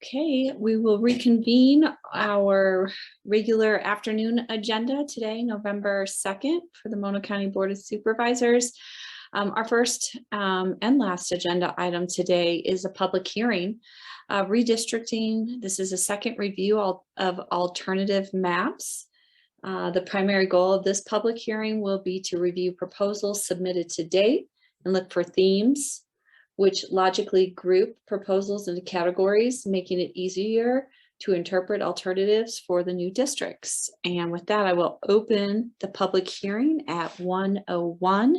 Okay, we will reconvene our regular afternoon agenda today, November 2nd, for the Mono County Board of Supervisors. Our first and last agenda item today is a public hearing. Redistricting, this is a second review of alternative maps. The primary goal of this public hearing will be to review proposals submitted to date and look for themes which logically group proposals into categories, making it easier to interpret alternatives for the new districts. And with that, I will open the public hearing at 1:01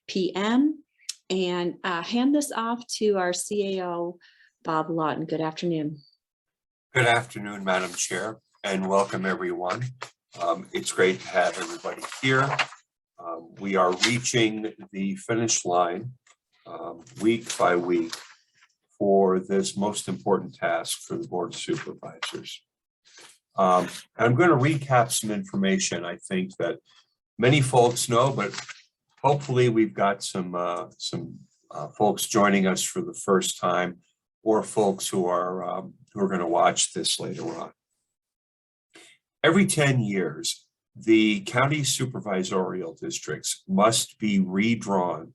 p.m. and hand this off to our CAO, Bob Lawton. Good afternoon. Good afternoon, Madam Chair, and welcome everyone. It's great to have everybody here. We are reaching the finish line week by week for this most important task for the Board of Supervisors. I'm going to recap some information I think that many folks know, but hopefully we've got some folks joining us for the first time, or folks who are going to watch this later on. Every 10 years, the county supervisorial districts must be redrawn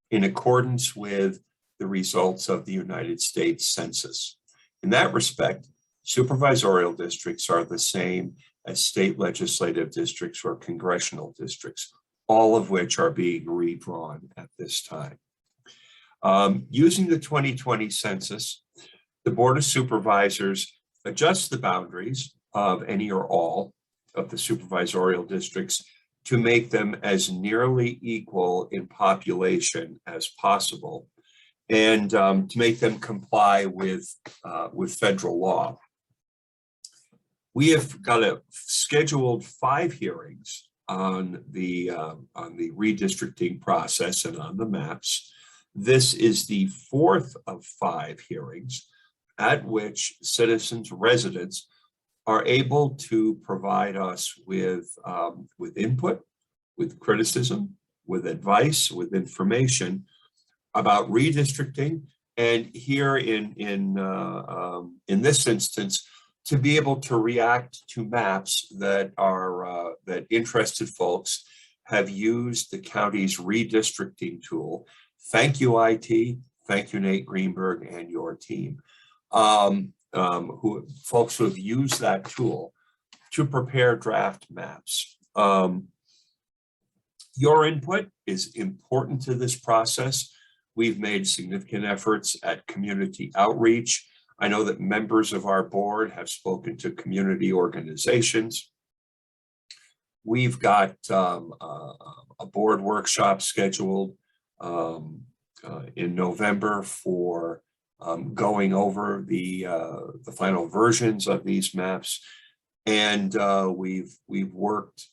in accordance with the results of the United States Census. In that respect, supervisorial districts are the same as state legislative districts or congressional districts, all of which are being redrawn at this time. Using the 2020 census, the Board of Supervisors adjusts the boundaries of any or all of the supervisorial districts to make them as nearly equal in population as possible, and to make them comply with federal law. We have got a scheduled 5 hearings on the redistricting process and on the maps. This is the 4th of 5 hearings at which citizens, residents, are able to provide us with input, with criticism, with advice, with information about redistricting, and here in this instance, to be able to react to maps that are that interested folks have used the county's redistricting tool. Thank you, IT. Thank you, Nate Greenberg and your team. Folks who have used that tool to prepare draft maps. Your input is important to this process. We've made significant efforts at community outreach. I know that members of our board have spoken to community organizations. We've got a board workshop scheduled in November for going over the final versions of these maps, and we've worked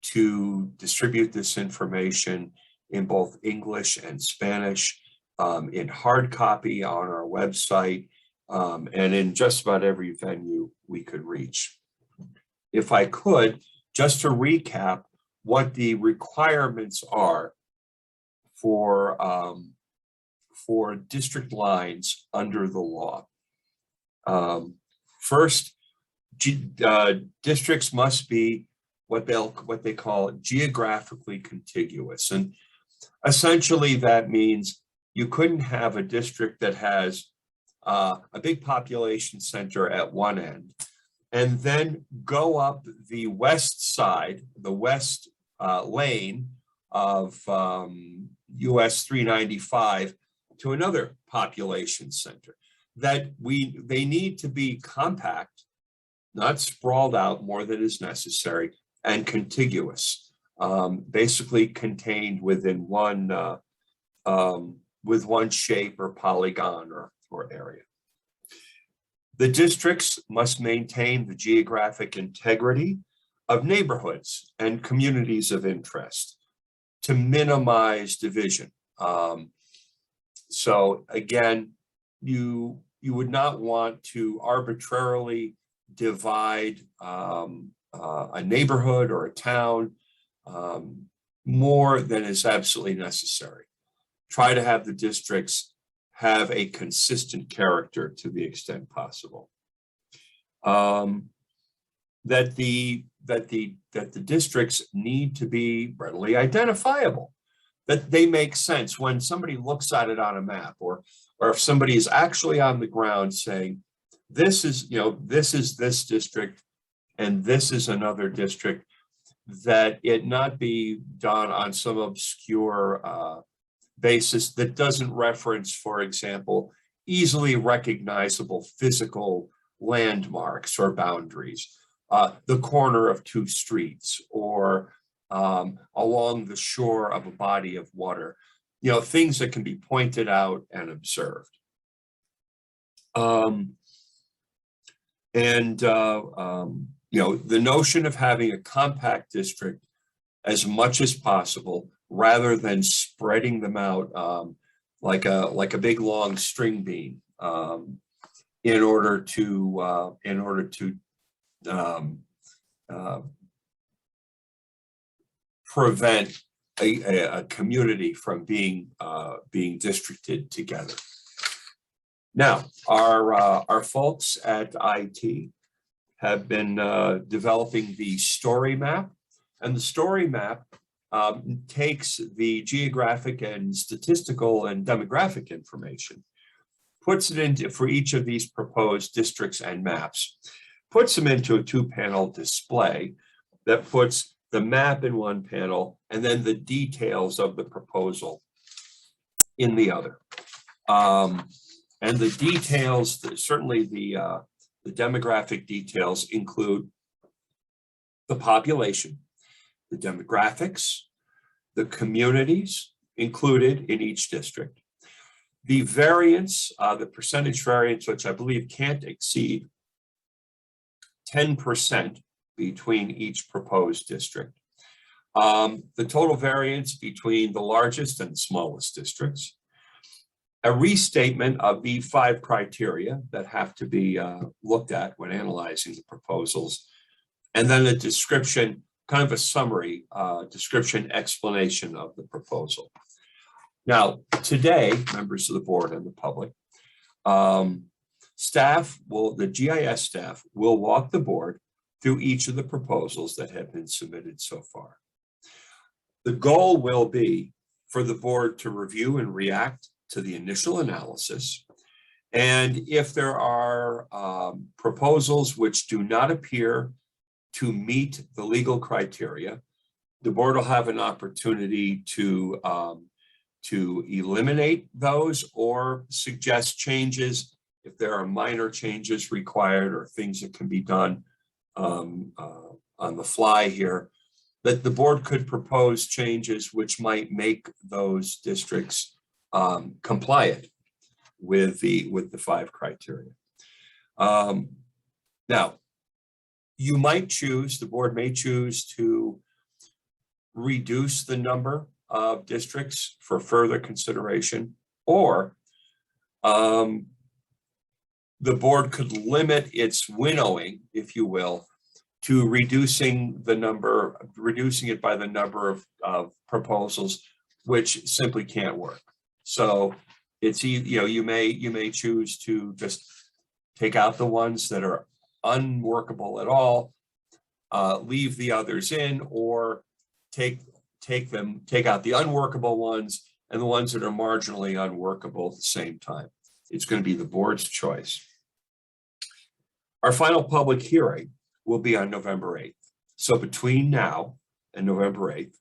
to distribute this information in both English and Spanish, in hard copy on our website, and in just about every venue we could reach. If I could, just to recap what the requirements are for district lines under the law. First, districts must be what they call geographically contiguous, and essentially that means you couldn't have a district that has a big population center at one end and then go up the west side, the west lane of US 395 to another population center. That they need to be compact, not sprawled out more than is necessary, and contiguous, basically contained within one with one shape or polygon or area. The districts must maintain the geographic integrity of neighborhoods and communities of interest to minimize division. So again, you would not want to arbitrarily divide a neighborhood or a town more than is absolutely necessary. Try to have the districts have a consistent character to the extent possible. that the districts need to be readily identifiable, that they make sense when somebody looks at it on a map, or if somebody is actually on the ground saying, this is, this is this district and this is another district, that it not be done on some obscure basis that doesn't reference, for example, easily recognizable physical landmarks or boundaries, the corner of two streets, or along the shore of a body of water, things that can be pointed out and observed. The notion of having a compact district as much as possible, rather than spreading them out like a big long string bean, in order to prevent a community from being districted together. Now, our folks at IT have been developing the story map, and the story map takes the geographic and statistical and demographic information, puts it into, for each of these proposed districts and maps, puts them into a two-panel display that puts the map in one panel and then the details of the proposal in the other. And the details, certainly the demographic details, include the population, the demographics, the communities included in each district, the variance, the percentage variance, which I believe can't exceed 10% between each proposed district, the total variance between the largest and smallest districts, a restatement of the 5 criteria that have to be looked at when analyzing the proposals, and then a description, kind of a summary description explanation of the proposal. Now, today, members of the board and the public, the GIS staff will walk the board through each of the proposals that have been submitted so far. The goal will be for the board to review and react to the initial analysis. And if there are proposals which do not appear to meet the legal criteria, the board will have an opportunity to eliminate those or suggest changes if there are minor changes required or things that can be done on the fly here, that the board could propose changes which might make those districts compliant with the 5 criteria. Now, you might choose, the board may choose to reduce the number of districts for further consideration, or the board could limit its winnowing, if you will, to reducing it by the number of proposals which simply can't work. So it's, you may choose to just take out the ones that are unworkable at all, leave the others in, or take out the unworkable ones and the ones that are marginally unworkable at the same time. It's going to be the board's choice. Our final public hearing will be on November 8th. So between now and November 8th,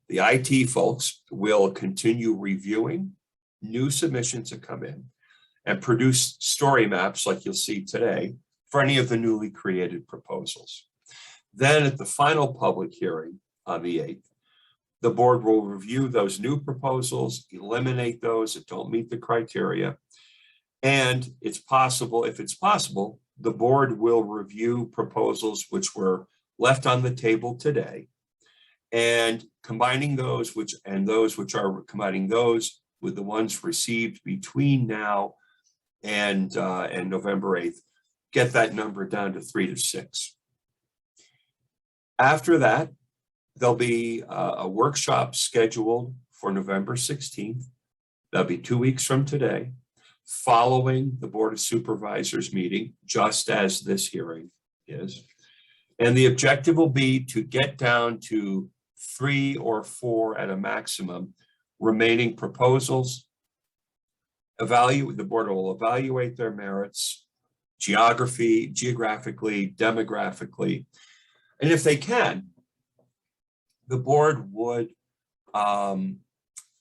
the IT folks will continue reviewing new submissions that come in and produce story maps like you'll see today for any of the newly created proposals. Then at the final public hearing on the 8th, the board will review those new proposals, eliminate those that don't meet the criteria. And it's possible, if it's possible, the board will review proposals which were left on the table today, and combining those with the ones received between now and November 8th, get that number down to 3 to 6. After that, there'll be a workshop scheduled for November 16th. That'll be 2 weeks from today. following the Board of Supervisors meeting, just as this hearing is. And the objective will be to get down to 3 or 4 at a maximum remaining proposals. The board will evaluate their merits, geographically, demographically, and if they can, the board would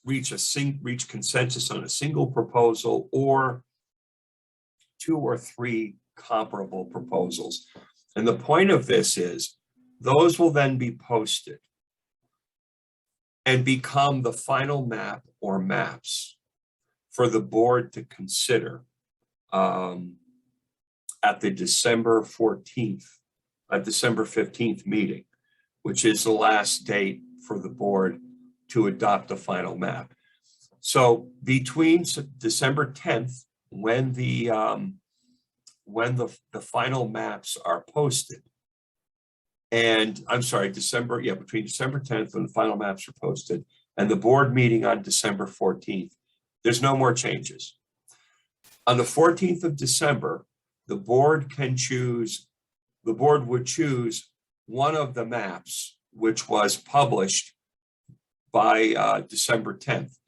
reach consensus on a single proposal or 2 or 3 comparable proposals. And the point of this is those will then be posted and become the final map or maps for the board to consider at the December 15th meeting, which is the last date for the board to adopt the final map. So between December 10th, when the final maps are posted, and I'm sorry, between December 10th when the final maps are posted and the board meeting on December 14th, there's no more changes. On the 14th of December, the board would choose one of the maps which was published by December 10th.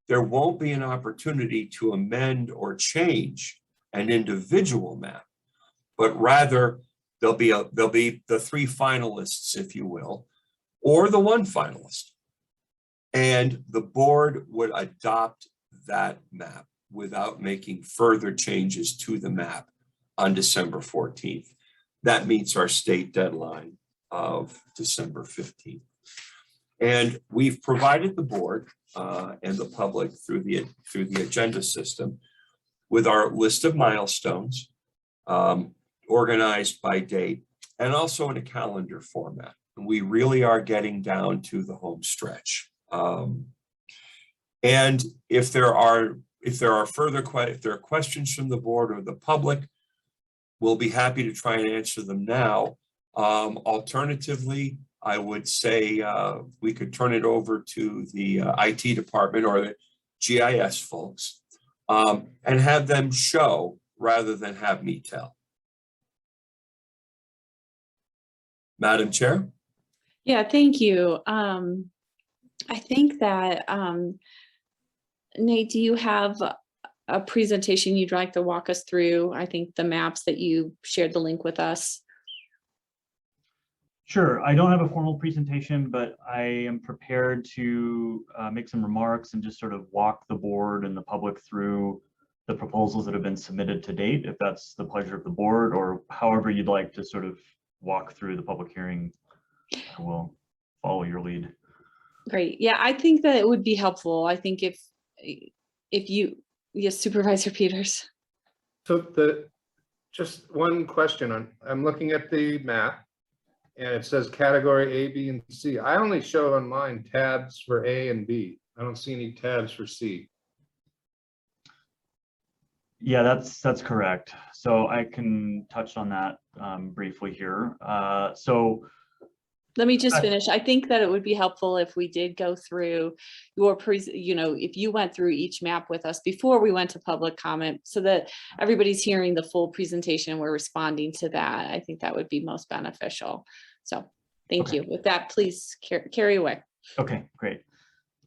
There won't be an opportunity to amend or change an individual map, but rather there'll be the 3 finalists, if you will, or the 1 finalist. And the board would adopt that map without making further changes to the map on December 14th. That meets our state deadline of December 15th. And we've provided the board and the public through the agenda system with our list of milestones, organized by date, and also in a calendar format. And we really are getting down to the home stretch. And if there are questions from the board or the public, we'll be happy to try and answer them now. Alternatively, I would say we could turn it over to the IT department or the GIS folks and have them show rather than have me tell. Madam Chair? Yeah, thank you. I think that, Nate, do you have a presentation you'd like to walk us through? I think the maps that you shared the link with us. Sure. I don't have a formal presentation, but I am prepared to make some remarks and just sort of walk the board and the public through the proposals that have been submitted to date, if that's the pleasure of the board, or however you'd like to sort of walk through the public hearing. I will follow your lead. Great. Yeah, I think that it would be helpful. I think if you, yes, Supervisor Peters. So just one question I'm looking at the map and it says category A, B, and C. I only show on mine tabs for A and B. I don't see any tabs for C. Yeah, that's correct. So I can touch on that briefly here. So let me just finish. I think that it would be helpful if we did go through your if you went through each map with us before we went to public comment so that everybody's hearing the full presentation and we're responding to that. I think that would be most beneficial. So thank you. With that, please carry away. Okay, great.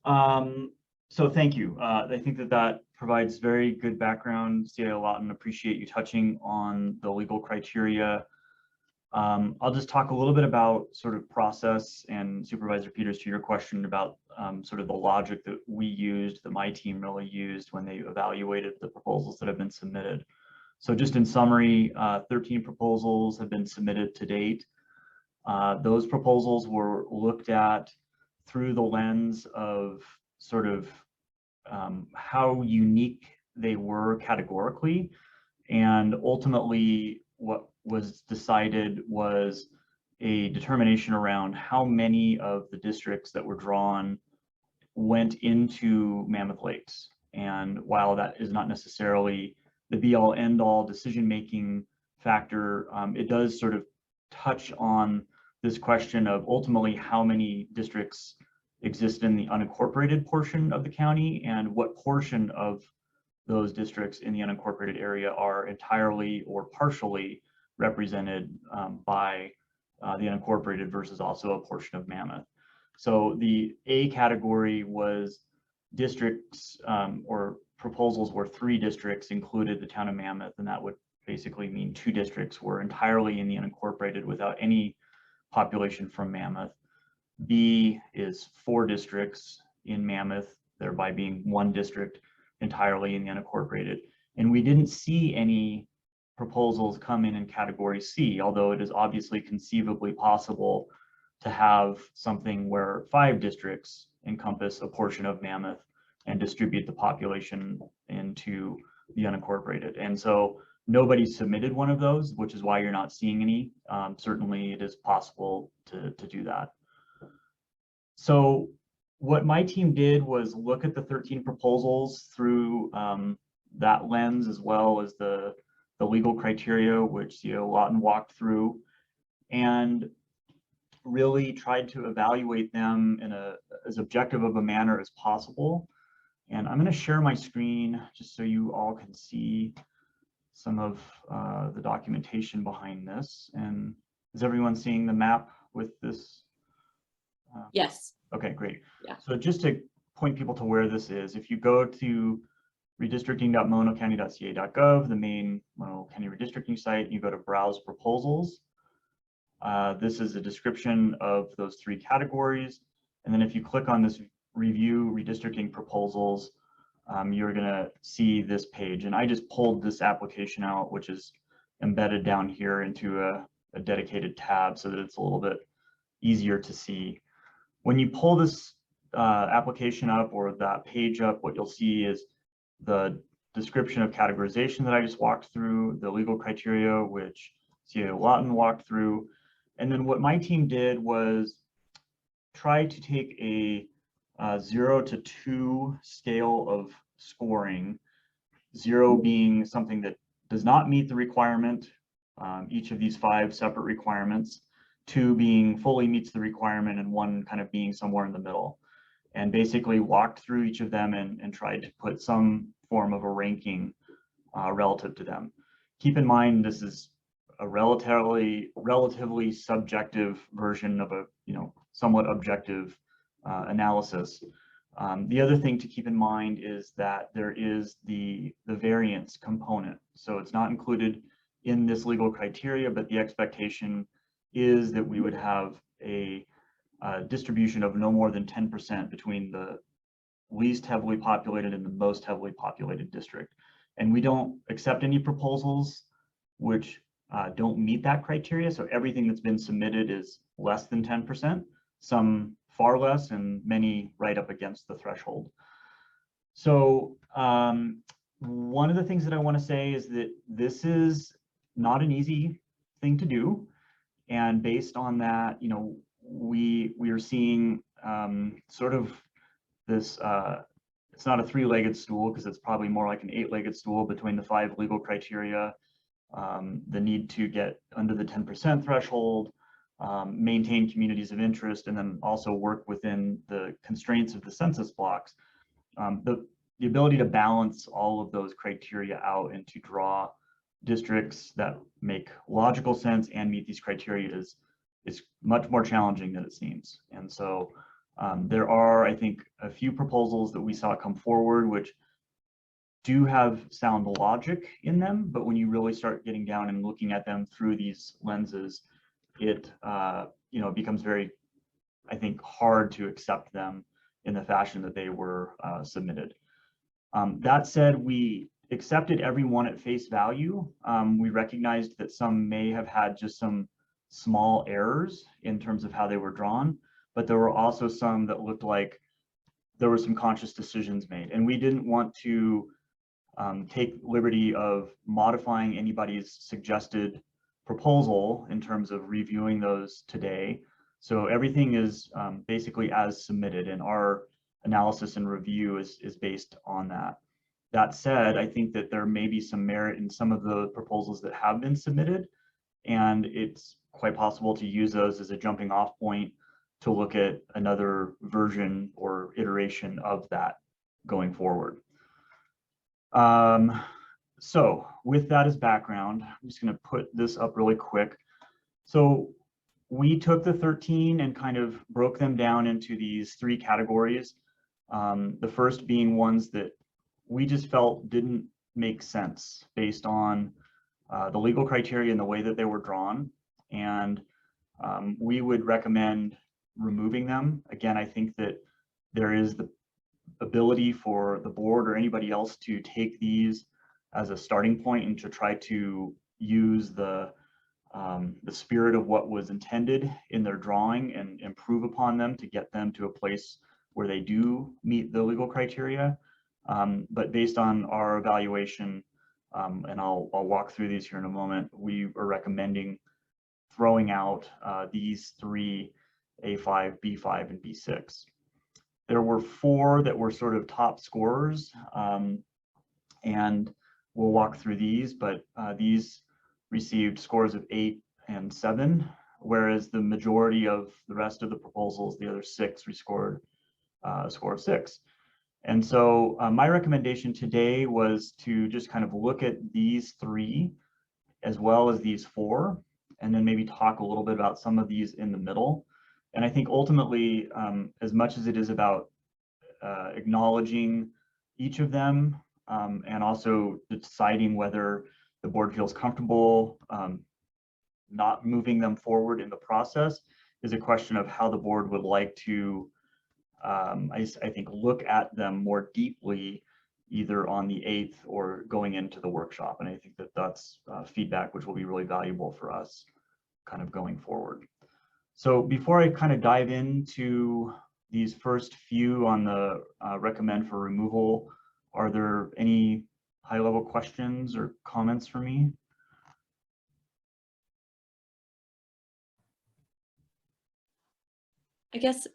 So thank you. I think that provides very good background, CIO Lawton. Appreciate you touching on the legal criteria. I'll just talk a little bit about sort of process, and Supervisor Peters, to your question about sort of the logic that we used, that my team really used when they evaluated the proposals that have been submitted. So just in summary, 13 proposals have been submitted to date. Those proposals were looked at through the lens of sort of how unique they were categorically, and ultimately what was decided was a determination around how many of the districts that were drawn went into Mammoth Lakes. And while that is not necessarily the be-all end-all decision-making factor, it does sort of touch on this question of ultimately how many districts exist in the unincorporated portion of the county and what portion of those districts in the unincorporated area are entirely or partially represented by the unincorporated versus also a portion of Mammoth. So the A category was districts or proposals where 3 districts included the town of Mammoth, and that would basically mean 2 districts were entirely in the unincorporated without any population from Mammoth. B is 4 districts in Mammoth, thereby being 1 district entirely in the unincorporated. And we didn't see any proposals come in category C, although it is obviously conceivably possible to have something where 5 districts encompass a portion of Mammoth and distribute the population into the unincorporated. And so nobody submitted one of those, which is why you're not seeing any. Certainly it is possible to do that. So what my team did was look at the 13 proposals through that lens, as well as the legal criteria, which CEO Lawton walked through, and really tried to evaluate them in as objective of a manner as possible. And I'm going to share my screen just so you all can see some of the documentation behind this. And is everyone seeing the map with this? Yes. Okay, great. Yeah. So just to point people to where this is, if you go to redistricting.monocounty.ca.gov, the main Mono County redistricting site, you go to Browse Proposals. This is a description of those 3 categories. And then if you click on this Review Redistricting Proposals, you're going to see this page. And I just pulled this application out, which is embedded down here into a dedicated tab so that it's a little bit easier to see. When you pull this application up or that page up, what you'll see is the description of categorization that I just walked through, the legal criteria, which CEO Lawton walked through. And then what my team did was try to take a 0 to 2 scale of scoring, 0 being something that does not meet the requirement, each of these 5 separate requirements, 2 being fully meets the requirement, and 1 kind of being somewhere in the middle. And basically walked through each of them and tried to put some form of a ranking relative to them. Keep in mind, this is a relatively subjective version of a somewhat objective analysis. The other thing to keep in mind is that there is the variance component. So it's not included in this legal criteria, but the expectation is that we would have a distribution of no more than 10% between the least heavily populated and the most heavily populated district. And we don't accept any proposals which don't meet that criteria. So everything that's been submitted is less than 10%, some far less, and many right up against the threshold. So one of the things that I want to say is that this is not an easy thing to do. And based on that, we are seeing sort of this, it's not a 3-legged stool, because it's probably more like an 8-legged stool between the 5 legal criteria, the need to get under the 10% threshold, maintain communities of interest, and then also work within the constraints of the census blocks. The ability to balance all of those criteria out and to draw districts that make logical sense and meet these criteria is much more challenging than it seems. And so there are, I think, a few proposals that we saw come forward which do have sound logic in them, but when you really start getting down and looking at them through these lenses, it becomes very, I think, hard to accept them in the fashion that they were submitted. That said, we accepted every one at face value. We recognized that some may have had just some small errors in terms of how they were drawn, but there were also some that looked like there were some conscious decisions made. And we didn't want to take liberty of modifying anybody's suggested proposal in terms of reviewing those today. So everything is basically as submitted, and our analysis and review is based on that. That said, I think that there may be some merit in some of the proposals that have been submitted, and it's quite possible to use those as a jumping off point to look at another version or iteration of that going forward. So with that as background, I'm just going to put this up really quick. So we took the 13 and kind of broke them down into these 3 categories. The first being ones that we just felt didn't make sense based on the legal criteria and the way that they were drawn. And we would recommend removing them. Again, I think that there is the ability for the board or anybody else to take these as a starting point and to try to use the spirit of what was intended in their drawing and improve upon them to get them to a place where they do meet the legal criteria. But based on our evaluation, and I'll walk through these here in a moment, we are recommending throwing out these 3, A5, B5, and B6. There were 4 that were sort of top scorers, and we'll walk through these, but these received scores of 8 and 7, whereas the majority of the rest of the proposals, the other 6, rescored a score of 6. And so my recommendation today was to just kind of look at these 3 as well as these 4, and then maybe talk a little bit about some of these in the middle. And I think ultimately, as much as it is about acknowledging each of them and also deciding whether the board feels comfortable not moving them forward in the process, is a question of how the board would like to, I think, look at them more deeply, either on the 8th or going into the workshop. And I think that that's feedback which will be really valuable for us kind of going forward. So before I kind of dive into these first few on the recommend for removal, are there any high-level questions or comments for me? I guess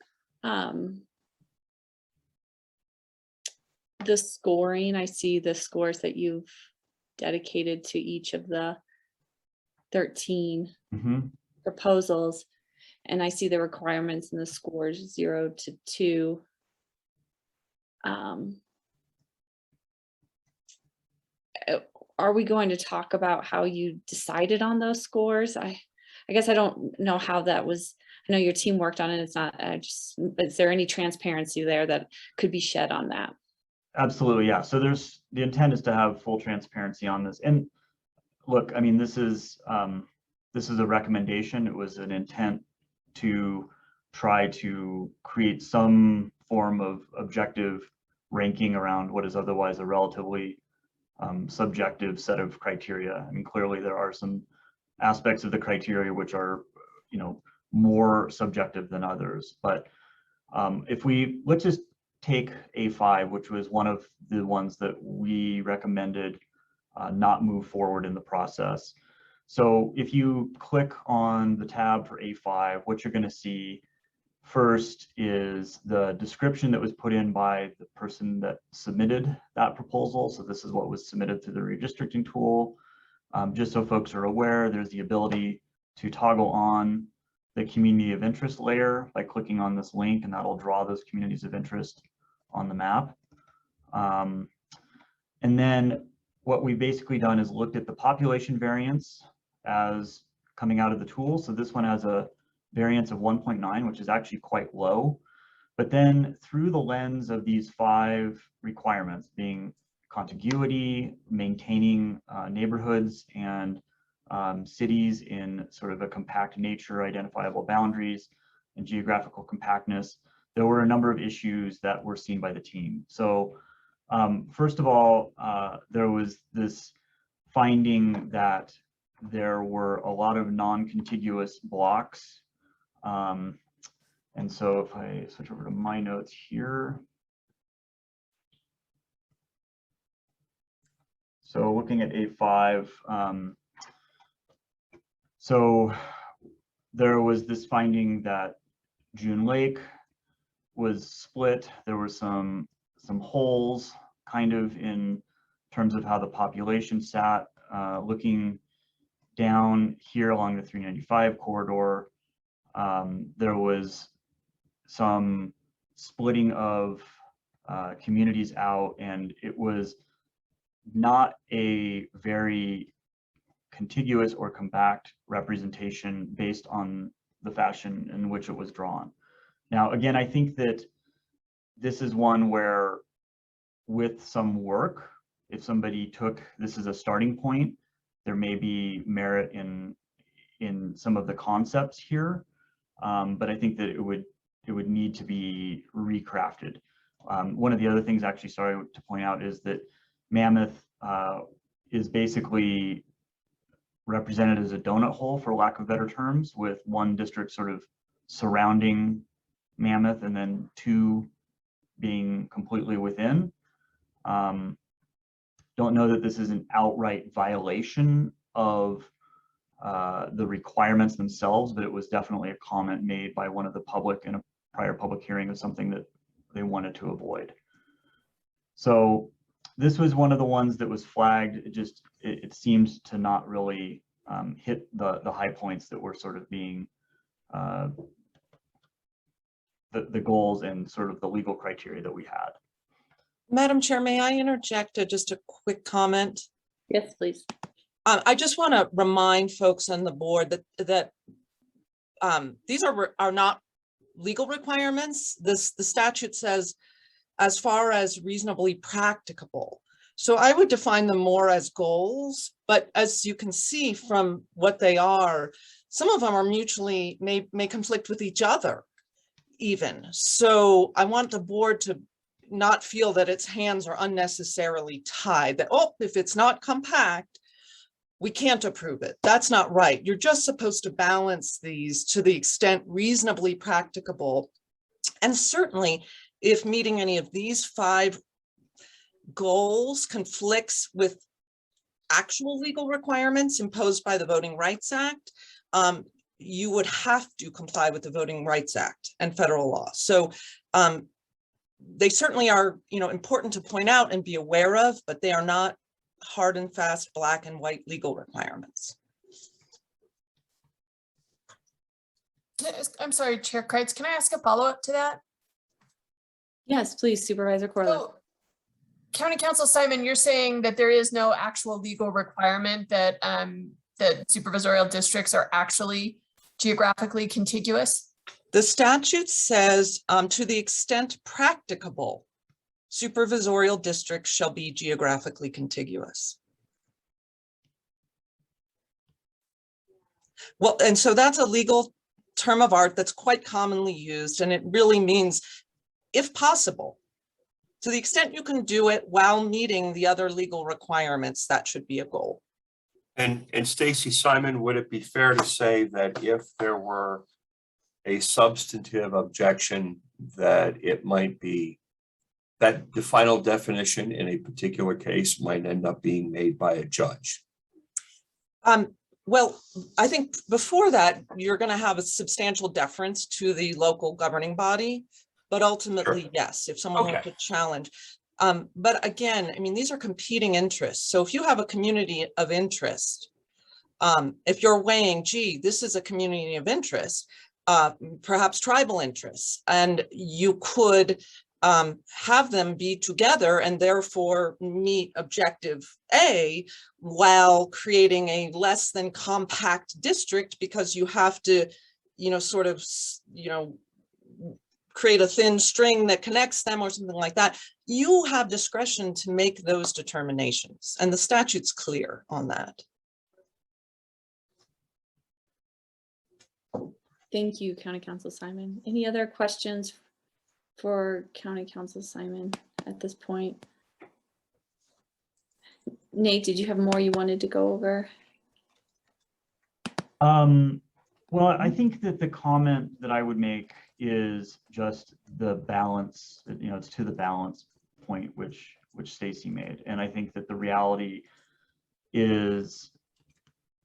the scoring, I see the scores that you've dedicated to each of the 13 proposals, and I see the requirements and the scores 0 to 2. Are we going to talk about how you decided on those scores? I guess I don't know how that was. I know your team worked on it. It's not is there any transparency there that could be shed on that? Absolutely, yeah. So the intent is to have full transparency on this. And look, I mean, this is a recommendation. It was an intent to try to create some form of objective ranking around what is otherwise a relatively subjective set of criteria. I mean, clearly there are some aspects of the criteria which are, more subjective than others. But let's just take A5, which was one of the ones that we recommended not move forward in the process. So if you click on the tab for A5, what you're going to see first is the description that was put in by the person that submitted that proposal. So this is what was submitted through the redistricting tool. Just so folks are aware, there's the ability to toggle on the community of interest layer by clicking on this link, and that'll draw those communities of interest on the map. And then what we've basically done is looked at the population variance as coming out of the tool. So this one has a variance of 1.9, which is actually quite low. But then through the lens of these 5 requirements, being contiguity, maintaining neighborhoods and cities in sort of a compact nature, identifiable boundaries, and geographical compactness, there were a number of issues that were seen by the team. So first of all, there was this finding that there were a lot of non-contiguous blocks. And so if I switch over to my notes here. So looking at A5, so there was this finding that June Lake was split. There were some holes kind of in terms of how the population sat. Looking down here along the 395 corridor, there was some splitting of communities out, and it was not a very contiguous or compact representation based on the fashion in which it was drawn. Now, again, I think that this is one where with some work, if somebody took this as a starting point, there may be merit in some of the concepts here, but I think that it would need to be recrafted. One of the other things, actually, sorry to point out, is that Mammoth is basically represented as a donut hole, for lack of better terms, with one district sort of surrounding Mammoth and then two being completely within. Don't know that this is an outright violation of the requirements themselves, but it was definitely a comment made by one of the public in a prior public hearing of something that they wanted to avoid. So this was one of the ones that was flagged. It seemed to not really hit the high points that were sort of being the goals and sort of the legal criteria that we had. Madam Chair, may I interject just a quick comment? Yes, please. I just want to remind folks on the board that these are not legal requirements. The statute says as far as reasonably practicable. So I would define them more as goals, but as you can see from what they are, some of them are mutually may conflict with each other even. So I want the board to not feel that its hands are unnecessarily tied, that, oh, if it's not compact, we can't approve it. That's not right. You're just supposed to balance these to the extent reasonably practicable. And certainly, if meeting any of these 5 goals conflicts with actual legal requirements imposed by the Voting Rights Act, you would have to comply with the Voting Rights Act and federal law. So they certainly are, important to point out and be aware of, but they are not hard and fast black and white legal requirements. I'm sorry, Chair Kreitz, can I ask a follow-up to that? Yes, please, Supervisor Corliss. So, County Council Simon, you're saying that there is no actual legal requirement that that supervisorial districts are actually geographically contiguous? The statute says, to the extent practicable, supervisorial districts shall be geographically contiguous. Well, and so that's a legal term of art that's quite commonly used, and it really means, if possible, to the extent you can do it while meeting the other legal requirements, that should be a goal. And Stacy, Simon, would it be fair to say that if there were a substantive objection, that it might be that the final definition in a particular case might end up being made by a judge? Well, I think before that, you're going to have a substantial deference to the local governing body, but ultimately, sure, yes, if someone wants to challenge. But again, I mean, these are competing interests. So if you have a community of interest, if you're weighing, gee, this is a community of interest, perhaps tribal interests, and you could have them be together and therefore meet objective A while creating a less than compact district, because you have to, sort of, create a thin string that connects them or something like that. You have discretion to make those determinations, and the statute's clear on that. Thank you, County Council Simon. Any other questions for County Council Simon at this point? Nate, did you have more you wanted to go over? Well, I think that the comment that I would make is just the balance, it's to the balance point which Stacy made. And I think that the reality is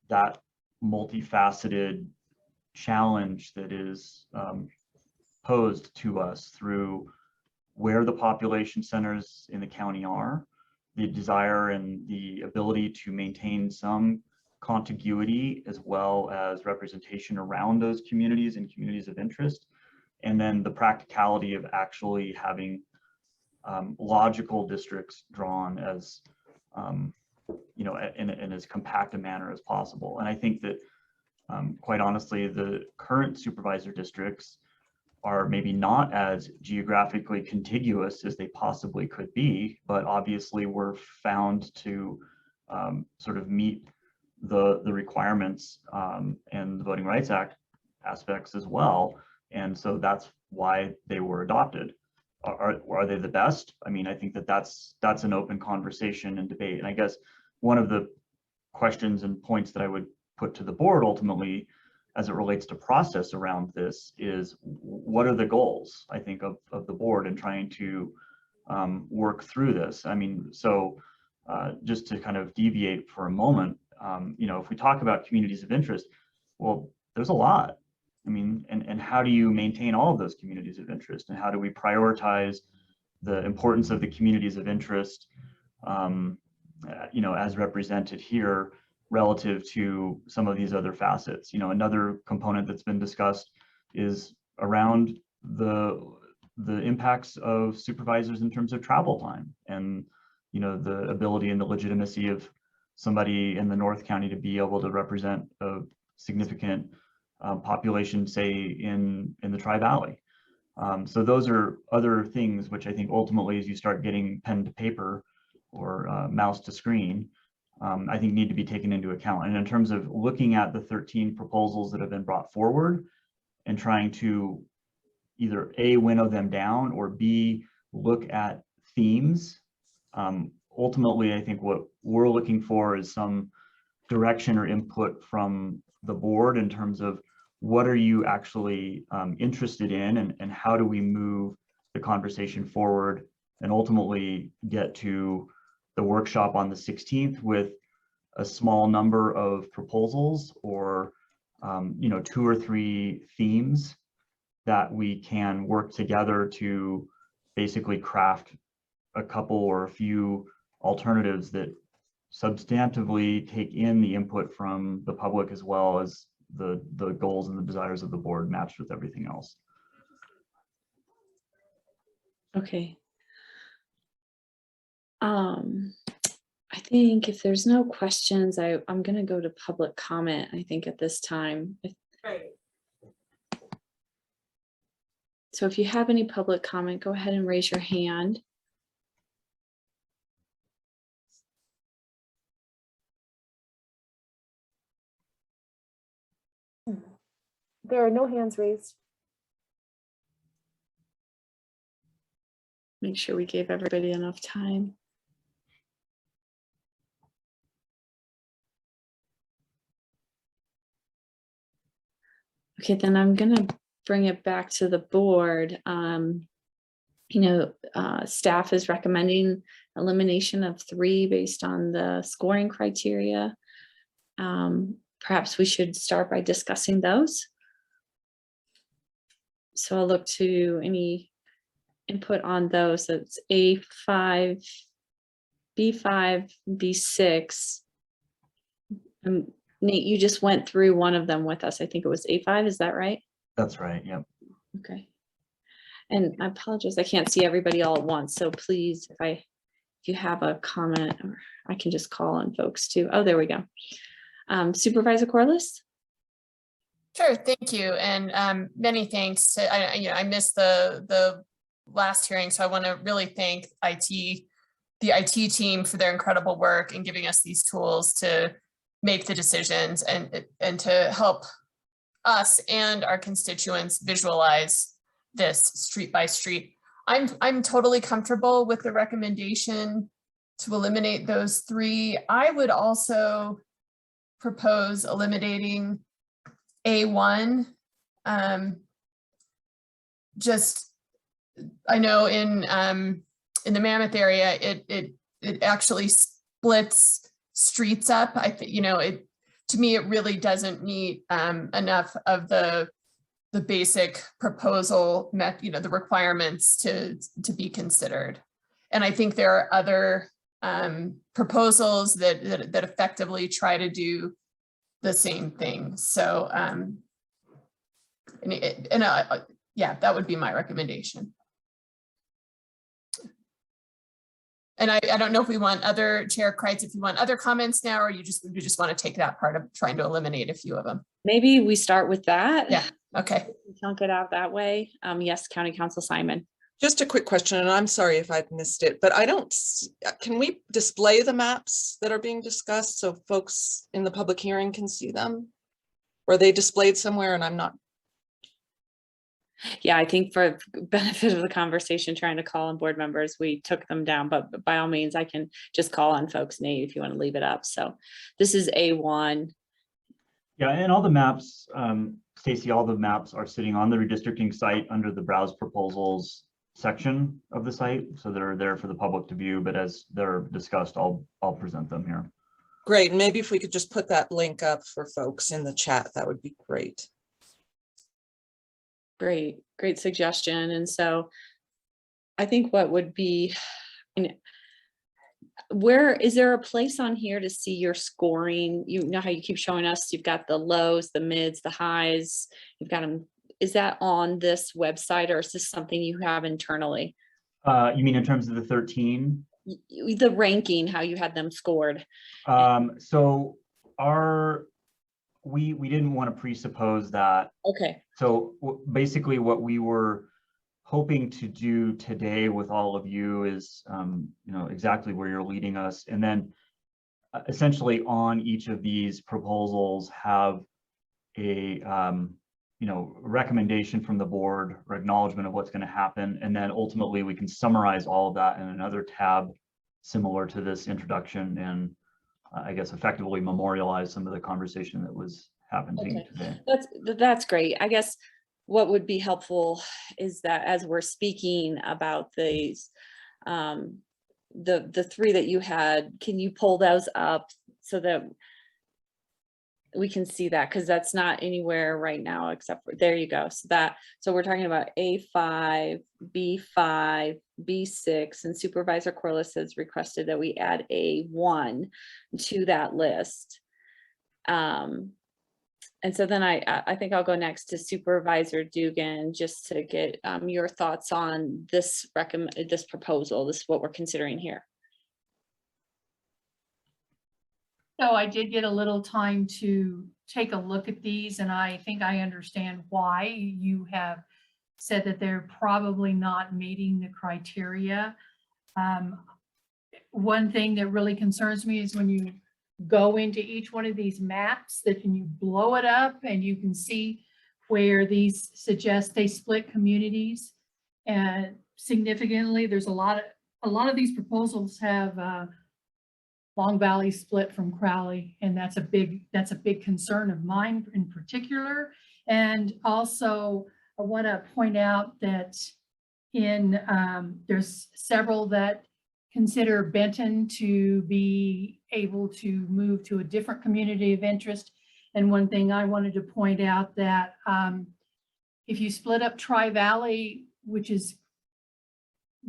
that multifaceted challenge that is posed to us through where the population centers in the county are, the desire and the ability to maintain some contiguity as well as representation around those communities and communities of interest, and then the practicality of actually having logical districts drawn as you know, in as compact a manner as possible. And I think that, quite honestly, the current supervisor districts are maybe not as geographically contiguous as they possibly could be, but obviously were found to sort of meet the requirements and the Voting Rights Act aspects as well. And so that's why they were adopted. Are they the best? I mean, I think that that's an open conversation and debate. And I guess one of the questions and points that I would put to the board ultimately, as it relates to process around this, is what are the goals, I think, of the board in trying to work through this? I mean, so just to kind of deviate for a moment, you know, if we talk about communities of interest, well, there's a lot. I mean, and how do you maintain all of those communities of interest, and how do we prioritize the importance of the communities of interest, you know, as represented here relative to some of these other facets? You know, another component that's been discussed is around the impacts of supervisors in terms of travel time, and, you know, the ability and the legitimacy of somebody in the North County to be able to represent a significant population, say in the Tri-Valley. So those are other things which I think ultimately, as you start getting pen to paper or mouse to screen, I think need to be taken into account. And in terms of looking at the 13 proposals that have been brought forward and trying to either A, winnow them down, or B, look at themes, ultimately, I think what we're looking for is some direction or input from the board in terms of what are you actually interested in, and how do we move the conversation forward and ultimately get to the workshop on the 16th with a small number of proposals, or you know, 2 or 3 themes that we can work together to basically craft a couple or a few alternatives that substantively take in the input from the public, as well as the goals and the desires of the board matched with everything else. Okay. I think if there's no questions, I'm going to go to public comment, I think, at this time. So if you have any public comment, go ahead and raise your hand. There are no hands raised. Make sure we gave everybody enough time. Okay, then I'm gonna bring it back to the board. You know, staff is recommending elimination of 3 based on the scoring criteria. Perhaps we should start by discussing those. So I'll look to any input on those. So it's A5, B5, B6. Nate, you just went through one of them with us. I think it was A5, is that right? That's right, yep. Okay. And I apologize, I can't see everybody all at once. So please, if you have a comment, or I can just call on folks too. Oh, there we go. Supervisor Corliss? Sure, thank you, and many thanks. I missed the last hearing, so I want to really thank the IT team for their incredible work in giving us these tools to make the decisions and to help us and our constituents visualize this street by street. I'm totally comfortable with the recommendation to eliminate those 3. I would also propose eliminating A1. Just, I know in the Mammoth area, it actually splits streets up. I think, you know, to me, it really doesn't meet enough of the basic proposal, the requirements to be considered. And I think there are other proposals that effectively try to do the same thing. So, yeah, that would be my recommendation. And I don't know if we want other Chair Kreitz, if you want other comments now, or you just want to take that part of trying to eliminate a few of them. Maybe we start with that. Yeah. Okay. Chunk it out that way. Yes, County Council Simon. Just a quick question, and I'm sorry if I've missed it, but can we display the maps that are being discussed so folks in the public hearing can see them? Or are they displayed somewhere and I'm not? Yeah, I think for benefit of the conversation, trying to call on board members, we took them down, but by all means, I can just call on folks, Nate, if you want to leave it up. So this is A1. Yeah, and all the maps, Stacy, all the maps are sitting on the redistricting site under the browse proposals section of the site. So they're there for the public to view, but as they're discussed, I'll present them here. Great, and maybe if we could just put that link up for folks in the chat, that would be great. Great suggestion. And so I think what would be, where is there a place on here to see your scoring? You know how you keep showing us, you've got the lows, the mids, the highs, you've got them. Is that on this website, or is this something you have internally? You mean in terms of the 13? The ranking, how you had them scored. So we didn't want to presuppose that. Okay. So basically what we were hoping to do today with all of you is, exactly where you're leading us. And then essentially on each of these proposals have a, recommendation from the board or acknowledgement of what's going to happen. And then ultimately we can summarize all of that in another tab similar to this introduction, and I guess effectively memorialize some of the conversation that was happening today. That's great. I guess what would be helpful is that as we're speaking about these, the three that you had, can you pull those up so that we can see that? Because that's not anywhere right now except for, there you go. So we're talking about A5, B5, B6, and Supervisor Criss has requested that we add A1 to that list. And so then I think I'll go next to Supervisor Dugan just to get your thoughts on this proposal. This is what we're considering here. So I did get a little time to take a look at these, and I think I understand why you have said that they're probably not meeting the criteria. One thing that really concerns me is when you go into each one of these maps, that when you blow it up and you can see where these suggest they split communities and significantly. There's a lot of these proposals have Long Valley split from Crowley, and that's a big concern of mine in particular. And also I want to point out that there's several that consider Benton to be able to move to a different community of interest. And one thing I wanted to point out that if you split up Tri-Valley, which is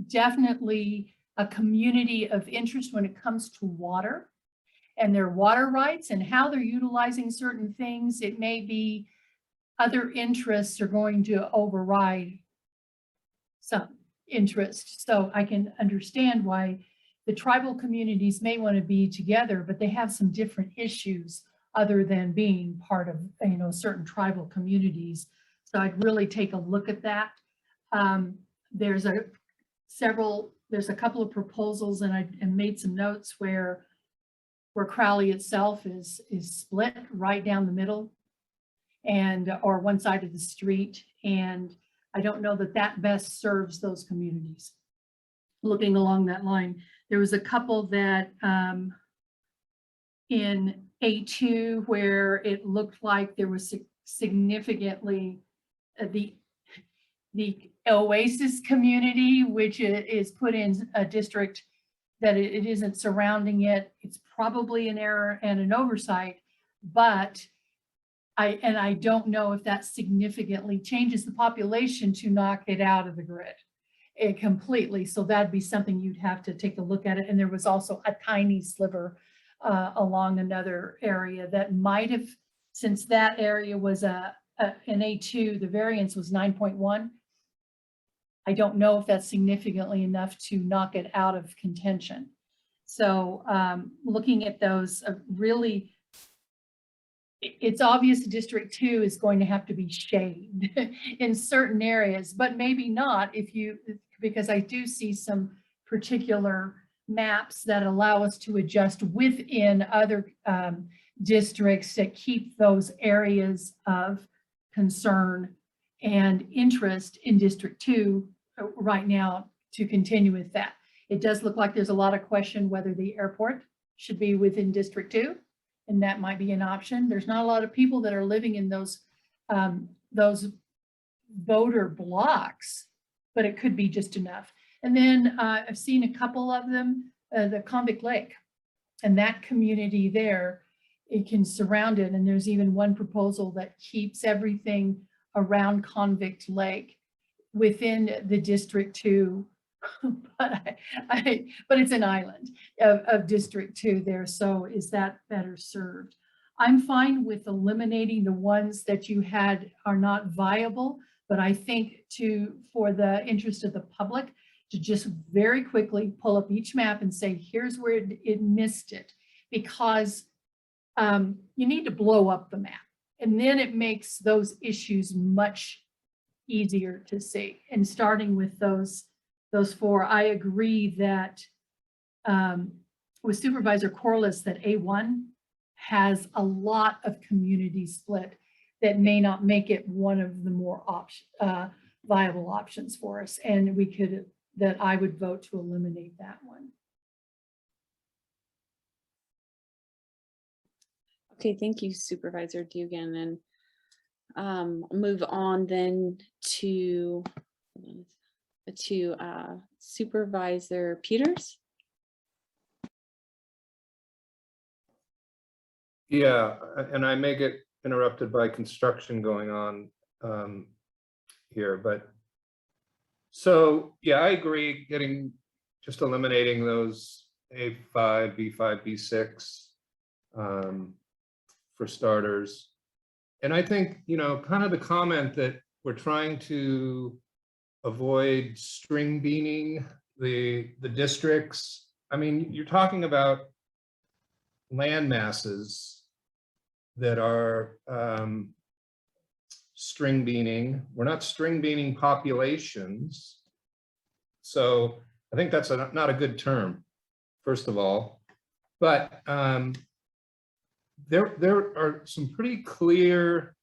definitely a community of interest when it comes to water and their water rights and how they're utilizing certain things, it may be other interests are going to override some interest. So I can understand why the tribal communities may want to be together, but they have some different issues other than being part of, certain tribal communities. So I'd really take a look at that. There's a couple of proposals, and I made some notes where Crowley itself is split right down the middle or one side of the street. And I don't know that best serves those communities. Looking along that line, there was a couple that in A2 where it looked like there was significantly the Oasis community, which is put in a district that it isn't surrounding it. It's probably an error and an oversight, but I don't know if that significantly changes the population to knock it out of the grid completely. So that'd be something you'd have to take a look at it. And there was also a tiny sliver along another area that might have, since that area was an A2, the variance was 9.1. I don't know if that's significantly enough to knock it out of contention. So looking at those really, it's obvious District 2 is going to have to be shaved in certain areas, but maybe not because I do see some particular maps that allow us to adjust within other districts that keep those areas of concern and interest in District 2 right now to continue with that. It does look like there's a lot of question whether the airport should be within District 2, and that might be an option. There's not a lot of people that are living in those voter blocks, but it could be just enough. And then I've seen a couple of them, the Convict Lake, and that community there, it can surround it. And there's even one proposal that keeps everything around Convict Lake within the District 2, but it's an island of District 2 there. So is that better served? I'm fine with eliminating the ones that you had are not viable, but I think for the interest of the public, to just very quickly pull up each map and say, here's where it missed it, because you need to blow up the map. And then it makes those issues much easier to see. And starting with those 4, I agree that with Supervisor Corliss, that A1 has a lot of community split that may not make it one of the more viable options for us. And I would vote to eliminate that one. Okay, thank you, Supervisor Dugan. And move on then to Supervisor Peters. Yeah, and I may get interrupted by construction going on here, but so yeah, I agree just eliminating those A5, B5, B6 for starters. And I think, kind of the comment that we're trying to avoid string beaning the districts. I mean, you're talking about land masses that are string beaning. We're not string beaning populations. So I think that's not a good term, first of all. But there are some pretty clear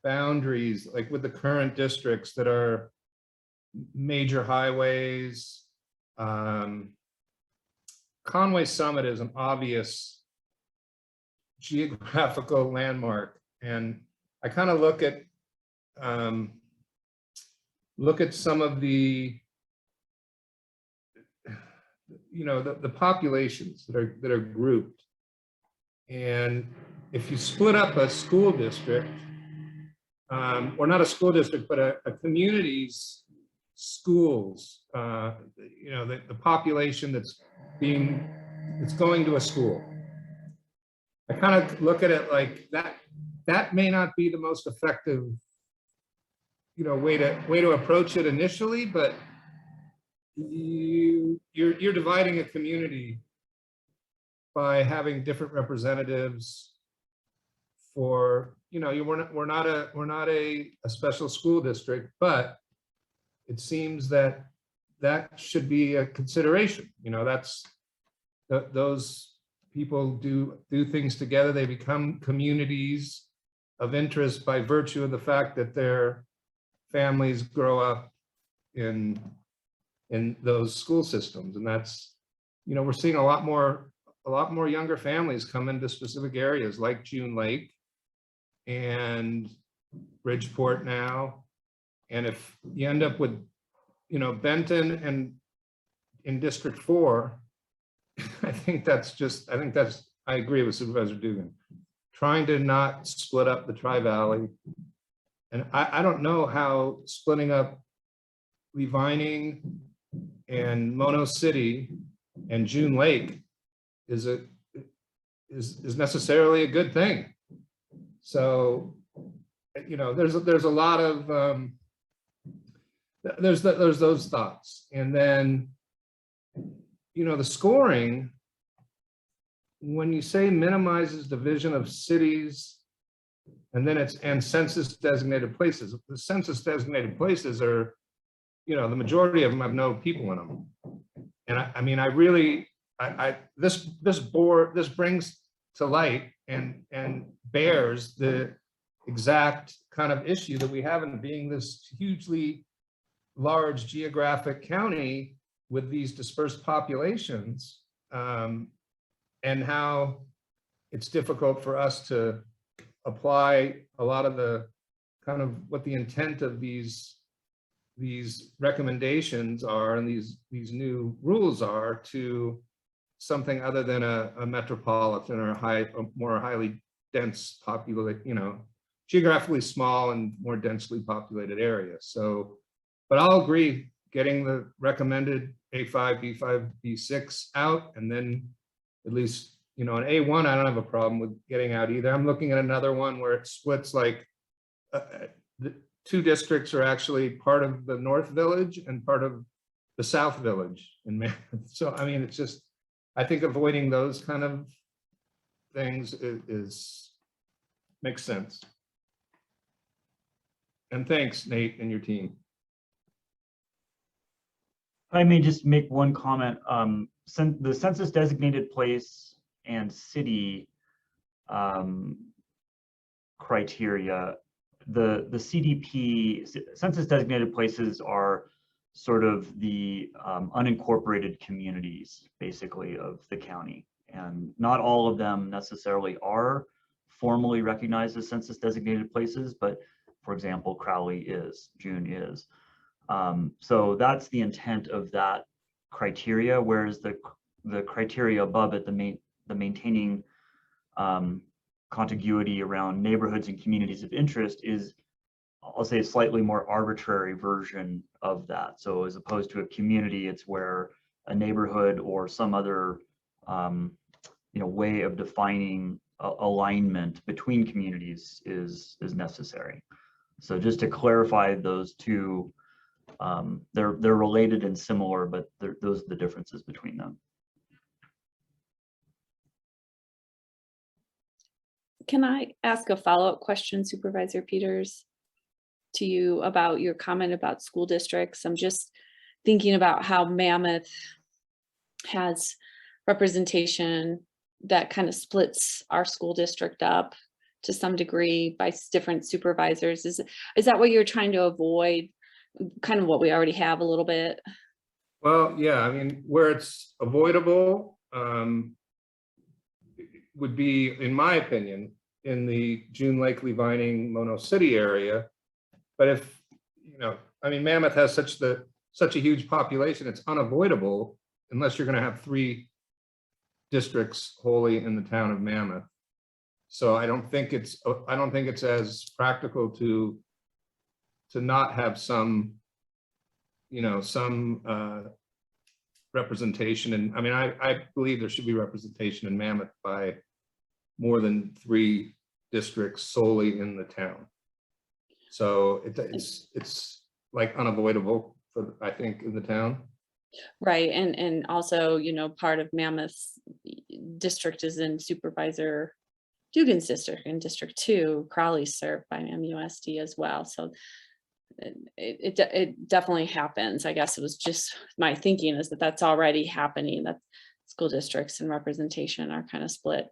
boundaries, like with the current districts that are major highways. Conway Summit is an obvious geographical landmark, and I kind of look at some of the the populations that are grouped, and if you split up a school district, or not a school district, but a community's schools, the population that's going to a school, I kind of look at it like that may not be the most effective, way to approach it initially, but you're dividing a community by having different representatives for, we're not a special school district, but it seems that should be a consideration. Those people do things together. They become communities of interest by virtue of the fact that their families grow up in those school systems. And that's, we're seeing a lot more younger families come into specific areas like June Lake and Bridgeport now. And if you end up with, Benton and in District 4, I agree with Supervisor Dugan, trying to not split up the Tri-Valley. And I don't know how splitting up Levining and Mono City and June Lake is necessarily a good thing. So, there's a lot of there's those thoughts. And then, the scoring, when you say minimizes division of cities, and then and census designated places, the census designated places are, the majority of them have no people in them. And I mean, I really, this brings to light and bears the exact kind of issue that we have in being this hugely large geographic county with these dispersed populations, and how it's difficult for us to apply a lot of the kind of what the intent of these recommendations are and these new rules are to something other than a metropolitan or a more highly dense populated, geographically small and more densely populated area. So, but I'll agree, getting the recommended A5, B5, B6 out, and then at least, an A1, I don't have a problem with getting out either. I'm looking at another one where it splits like the two districts are actually part of the North Village and part of the South Village in Mammoth. So, I mean, it's just, I think avoiding those kind of things makes sense. And thanks, Nate and your team. I may just make one comment. The census designated place and city criteria, the CDP, census designated places are sort of the unincorporated communities, basically, of the county. And not all of them necessarily are formally recognized as census designated places, but for example, Crowley is, June is. So that's the intent of that criteria, whereas the criteria above it, the maintaining contiguity around neighborhoods and communities of interest is, I'll say, a slightly more arbitrary version of that. So as opposed to a community, it's where a neighborhood or some other way of defining alignment between communities is necessary. So just to clarify those two, they're related and similar, but those are the differences between them. Can I ask a follow-up question, Supervisor Peters, to you about your comment about school districts? I'm just thinking about how Mammoth has representation that kind of splits our school district up to some degree by different supervisors. Is that what you're trying to avoid? Kind of what we already have a little bit? Well, yeah, I mean, where it's avoidable would be, in my opinion, in the June Lake, Levining, Mono City area. But if, I mean, Mammoth has such a huge population, it's unavoidable unless you're going to have 3 districts wholly in the town of Mammoth. So I don't think it's as practical to not have some representation. And I mean, I believe there should be representation in Mammoth by more than 3 districts solely in the town. So it's like unavoidable for, I think, in the town. Right, and also, part of Mammoth's district is in Supervisor Dugan's district, in District 2. Crowley's served by MUSD as well. So it definitely happens. I guess it was just my thinking is that that's already happening, that school districts and representation are kind of split.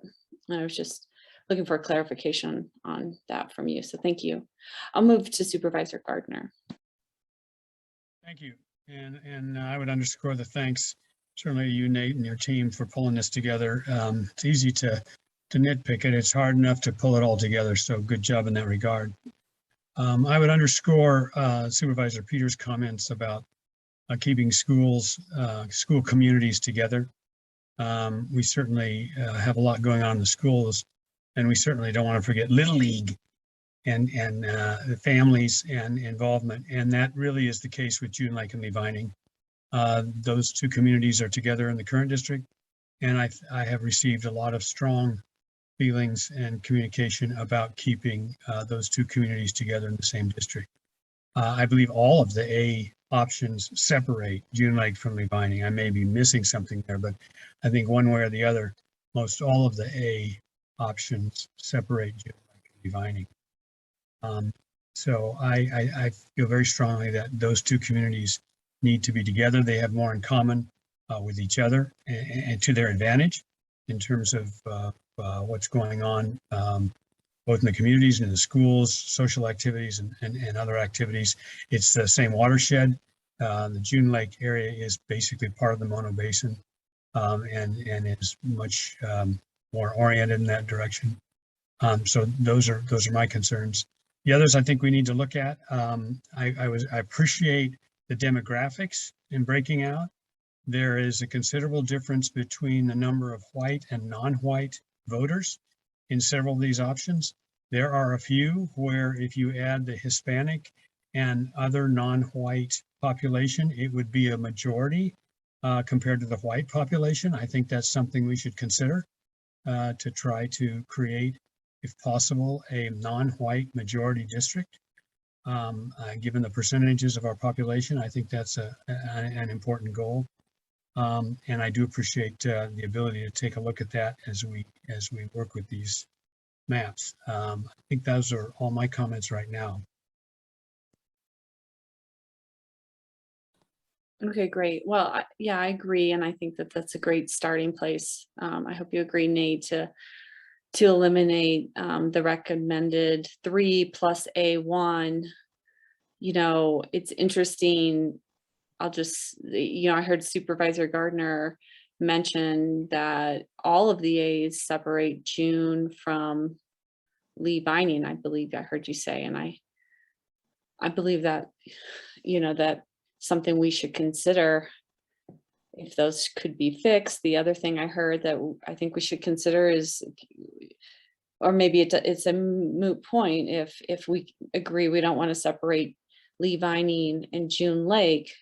And I was just looking for clarification on that from you. So thank you. I'll move to Supervisor Gardner. Thank you. And I would underscore the thanks, certainly to you, Nate, and your team for pulling this together. It's easy to nitpick it. It's hard enough to pull it all together. So good job in that regard. I would underscore Supervisor Peters' comments about keeping school communities together. We certainly have a lot going on in the schools, and we certainly don't want to forget Little League and the families and involvement. And that really is the case with June Lake and Levining. Those 2 communities are together in the current district, and I have received a lot of strong feelings and communication about keeping those 2 communities together in the same district. I believe all of the options separate June Lake from Lee Vining. I may be missing something there, but I think one way or the other, most all of the A options separate June Lake and Lee Vining. So I feel very strongly that those two communities need to be together. They have more in common with each other and to their advantage in terms of what's going on both in the communities and in the schools, social activities and other activities. It's the same watershed. The June Lake area is basically part of the Mono Basin and is much more oriented in that direction. So those are my concerns. The others I think we need to look at. I appreciate the demographics in breaking out. There is a considerable difference between the number of white and non-white voters in several of these options. There are a few where if you add the Hispanic and other non-white population, it would be a majority compared to the white population. I think that's something we should consider to try to create, if possible, a non-white majority district. Given the percentages of our population, I think that's an important goal. And I do appreciate the ability to take a look at that as we work with these maps. I think those are all my comments right now. Okay, great. Well, yeah, I agree. And I think that that's a great starting place. I hope you agree, Nate, to eliminate the recommended 3 plus A1. You know, it's interesting. I heard Supervisor Gardner mention that all of the A's separate June from Lee Vining, I believe I heard you say, and I believe that, that something we should consider if those could be fixed. The other thing I heard that I think we should consider is, or maybe it's a moot point, if we agree we don't want to separate Lee Vining and June Lake,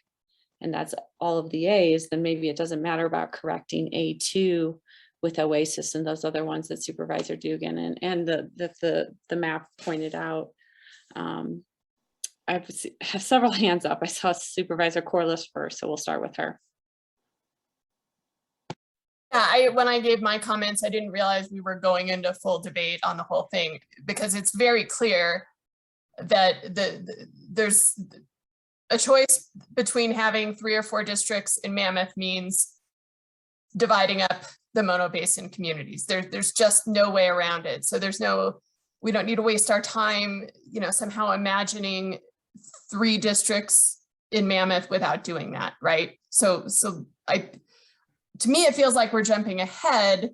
and that's all of the A's, then maybe it doesn't matter about correcting A2 with Oasis and those other ones that Supervisor Dugan and the map pointed out. I have several hands up. I saw Supervisor Corliss first, so we'll start with her. Yeah, when I gave my comments, I didn't realize we were going into full debate on the whole thing, because it's very clear that there's a choice between having 3 or 4 districts in Mammoth means dividing up the Mono Basin communities. There's just no way around it. So we don't need to waste our time, somehow imagining 3 districts in Mammoth without doing that, right? So to me, it feels like we're jumping ahead.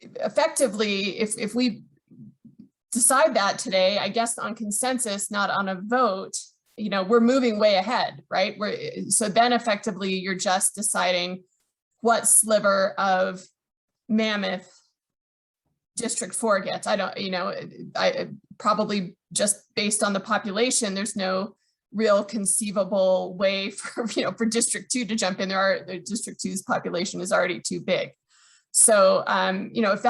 Effectively, if we decide that today, I guess on consensus, not on a vote, we're moving way ahead, right? So then effectively you're just deciding what sliver of Mammoth District 4 gets. I probably just based on the population, there's no real conceivable way for District 2 to jump in. The District 2's population is already too big. So, if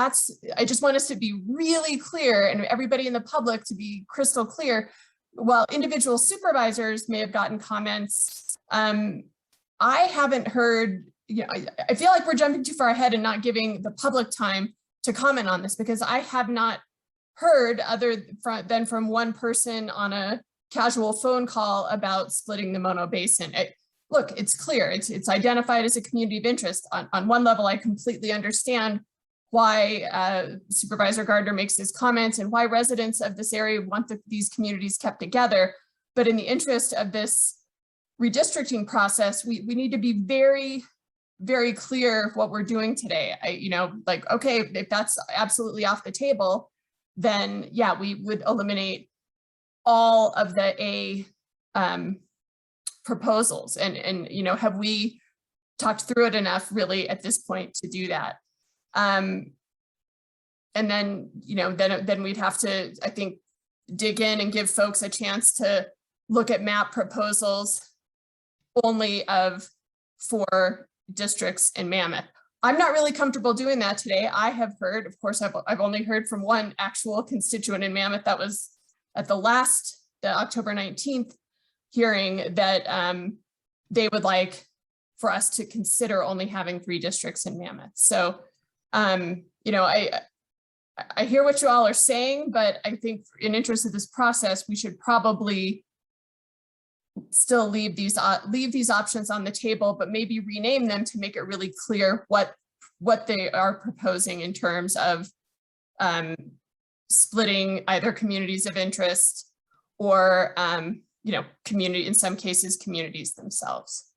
I just want us to be really clear and everybody in the public to be crystal clear. While individual supervisors may have gotten comments, I haven't heard, I feel like we're jumping too far ahead and not giving the public time to comment on this, because I have not heard other than from one person on a casual phone call about splitting the Mono Basin. Look, it's clear, it's identified as a community of interest. On one level, I completely understand why Supervisor Gardner makes his comments and why residents of this area want these communities kept together. But in the interest of this redistricting process, we need to be very, very clear what we're doing today. Okay, if that's absolutely off the table, then yeah, we would eliminate all of the A proposals. And have we talked through it enough really at this point to do that? And then, then we'd have to, I think, dig in and give folks a chance to look at map proposals only of 4 districts in Mammoth. I'm not really comfortable doing that today. I have heard, of course, I've only heard from one actual constituent in Mammoth. That was at the October 19th hearing, that they would like for us to consider only having 3 districts in Mammoth. So, you know, I hear what you all are saying, but I think in interest of this process, we should probably still leave these options on the table, but maybe rename them to make it really clear what they are proposing in terms of splitting either communities of interest or, you know, in some cases, communities themselves.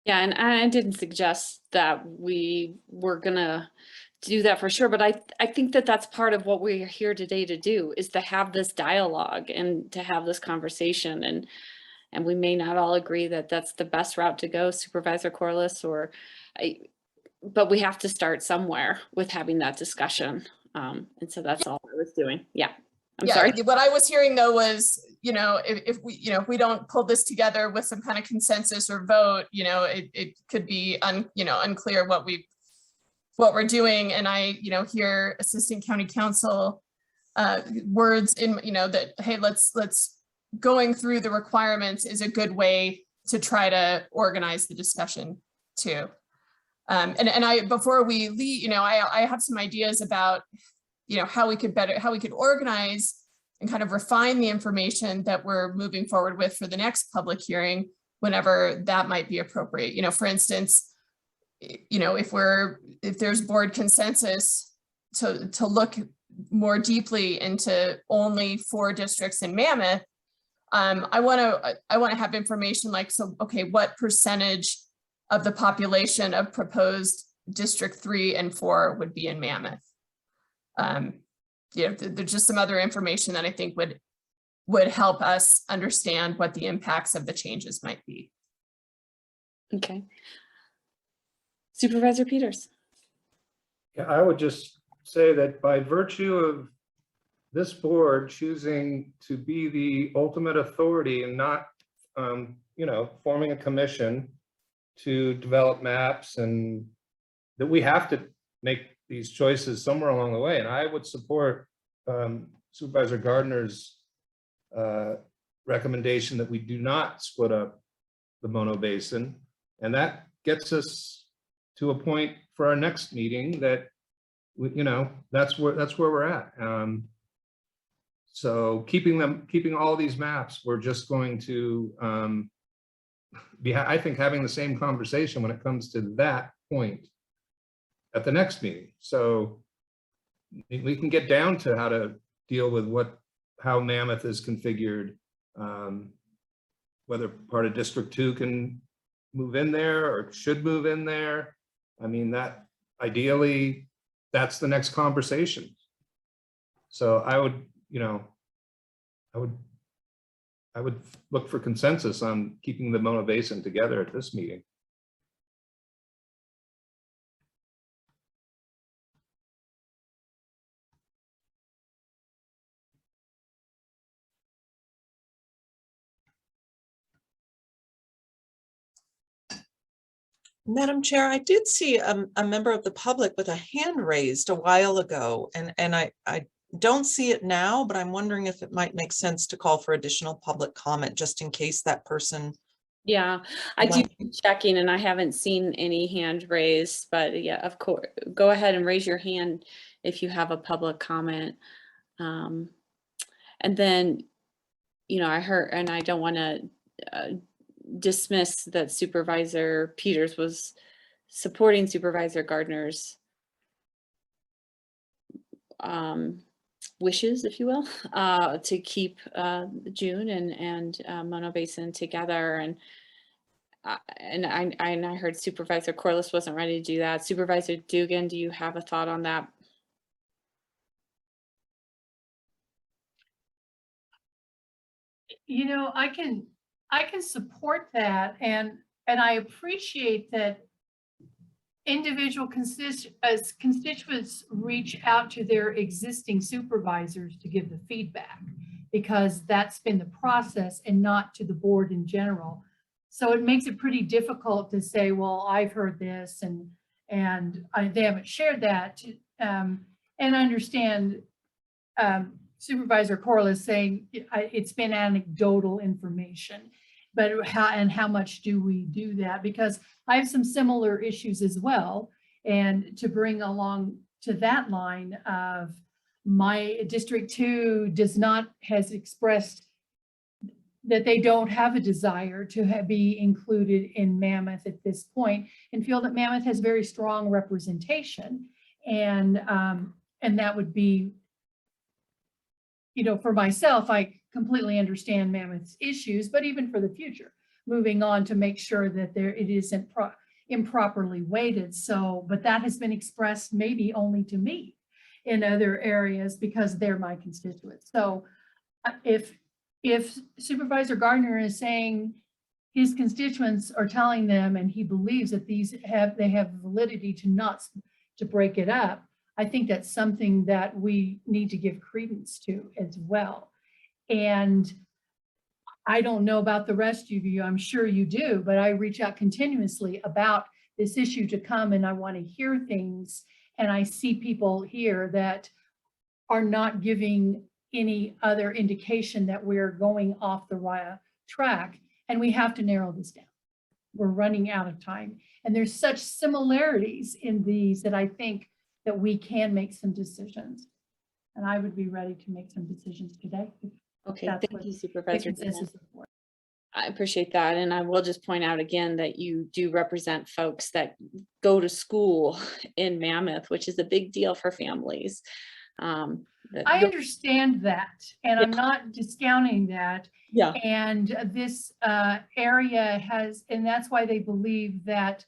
Yeah, and I didn't suggest that we were gonna do that for sure, but I think that that's part of what we're here today to do, is to have this dialogue and to have this conversation, and we may not all agree that that's the best route to go, Supervisor Corliss, but we have to start somewhere with having that discussion. And so that's all I was doing. Yeah. I'm sorry. What I was hearing though was, you know, if we don't pull this together with some kind of consensus or vote, you know, it could be unclear what we're doing. And I, you know, hear Assistant County Counsel words in, you know, that, hey, let's going through the requirements is a good way to try to organize the discussion too. And before we leave, you know, I have some ideas about, you know, how we could organize and kind of refine the information that we're moving forward with for the next public hearing, whenever that might be appropriate. You know, for instance, you know, if there's board consensus to look more deeply into only 4 districts in Mammoth, I want to have information like, so, okay, what percentage of the population of proposed District 3 and 4 would be in Mammoth? You know, there's just some other information that I think would help us understand what the impacts of the changes might be. Okay. Supervisor Peters. Yeah, I would just say that by virtue of this board choosing to be the ultimate authority and not, you know, forming a commission to develop maps, and that we have to make these choices somewhere along the way. And I would support Supervisor Gardner's recommendation that we do not split up the Mono Basin. And that gets us to a point for our next meeting that, you know, that's where we're at. So keeping all these maps, we're just going to be, I think, having the same conversation when it comes to that point at the next meeting. So we can get down to how to deal with how Mammoth is configured, whether part of District 2 can move in there or should move in there. I mean, that ideally, that's the next conversation. So I would, you know, I would look for consensus on keeping the Mono Basin together at this meeting. Madam Chair, I did see a member of the public with a hand raised a while ago, and I don't see it now, but I'm wondering if it might make sense to call for additional public comment just in case that person. Yeah, I do keep checking and I haven't seen any hand raised, but yeah, of course, go ahead and raise your hand if you have a public comment. And then, you know, I heard, and I don't want to dismiss that Supervisor Peters was supporting Supervisor Gardner's wishes, if you will, to keep June and Mono Basin together. And I heard Supervisor Corliss wasn't ready to do that. Supervisor Dugan, do you have a thought on that? You know, I can support that, and I appreciate that individual constituents reach out to their existing supervisors to give the feedback, because that's been the process and not to the board in general. So it makes it pretty difficult to say, well, I've heard this and they haven't shared that. And I understand Supervisor Corliss saying it's been anecdotal information. but how much do we do that? Because I have some similar issues as well. And to bring along to that line of my District 2 has expressed that they don't have a desire to be included in Mammoth at this point, and feel that Mammoth has very strong representation. And that would be, for myself, I completely understand Mammoth's issues, but even for the future, moving on to make sure that it isn't improperly weighted. So, but that has been expressed maybe only to me in other areas because they're my constituents. So if Supervisor Gardner is saying his constituents are telling them, and he believes that they have validity to break it up, I think that's something that we need to give credence to as well. And I don't know about the rest of you, I'm sure you do, but I reach out continuously about this issue to come, and I want to hear things. And I see people here that are not giving any other indication that we're going off the right track, and we have to narrow this down. We're running out of time. And there's such similarities in these that I think that we can make some decisions. And I would be ready to make some decisions today. Okay, thank you, Supervisor. For. I appreciate that. And I will just point out again that you do represent folks that go to school in Mammoth, which is a big deal for families. I understand that, and I'm not discounting that. Yeah. And this area has, and that's why they believe that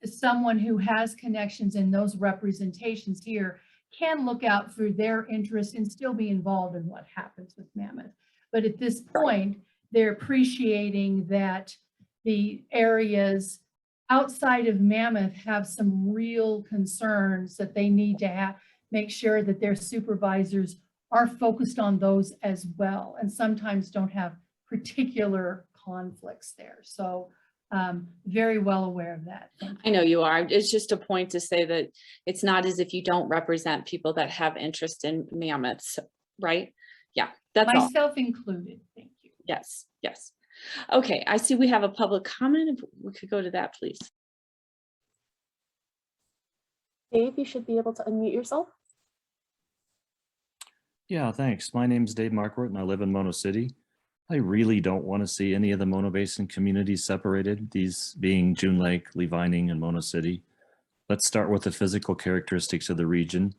someone who has connections in those representations here can look out for their interests and still be involved in what happens with Mammoth. But at this point, they're appreciating that the areas outside of Mammoth have some real concerns that they need to make sure that their supervisors are focused on those as well, and sometimes don't have particular conflicts there. So very well aware of that. I know you are. It's just a point to say that it's not as if you don't represent people that have interest in Mammoths, right? Yeah, that's all. Myself included. Thank you. Yes, yes. Okay, I see we have a public comment. If we could go to that, please. Dave, you should be able to unmute yourself. Yeah, thanks. My name's Dave Marquardt and I live in Mono City. I really don't want to see any of the Mono Basin communities separated, these being June Lake, Lee Vining, and Mono City. Let's start with the physical characteristics of the region.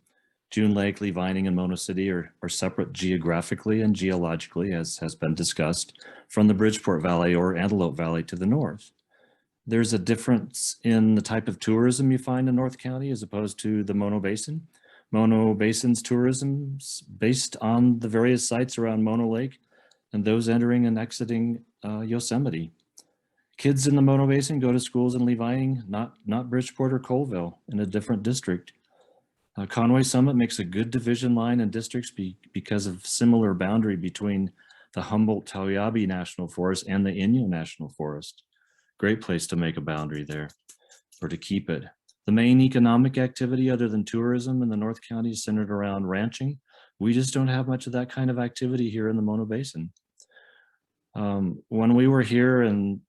June Lake, Lee Vining, and Mono City are separate geographically and geologically, as has been discussed, from the Bridgeport Valley or Antelope Valley to the north. There's a difference in the type of tourism you find in North County as opposed to the Mono Basin. Mono Basin's tourism's based on the various sites around Mono Lake and those entering and exiting Yosemite. Kids in the Mono Basin go to schools in Lee Vining, not Bridgeport or Colville, in a different district. Conway Summit makes a good division line in districts because of similar boundary between the Humboldt-Taliabi National Forest and the Inyo National Forest. Great place to make a boundary there, or to keep it. The main economic activity other than tourism in the North County is centered around ranching. We just don't have much of that kind of activity here in the Mono Basin. When we were here in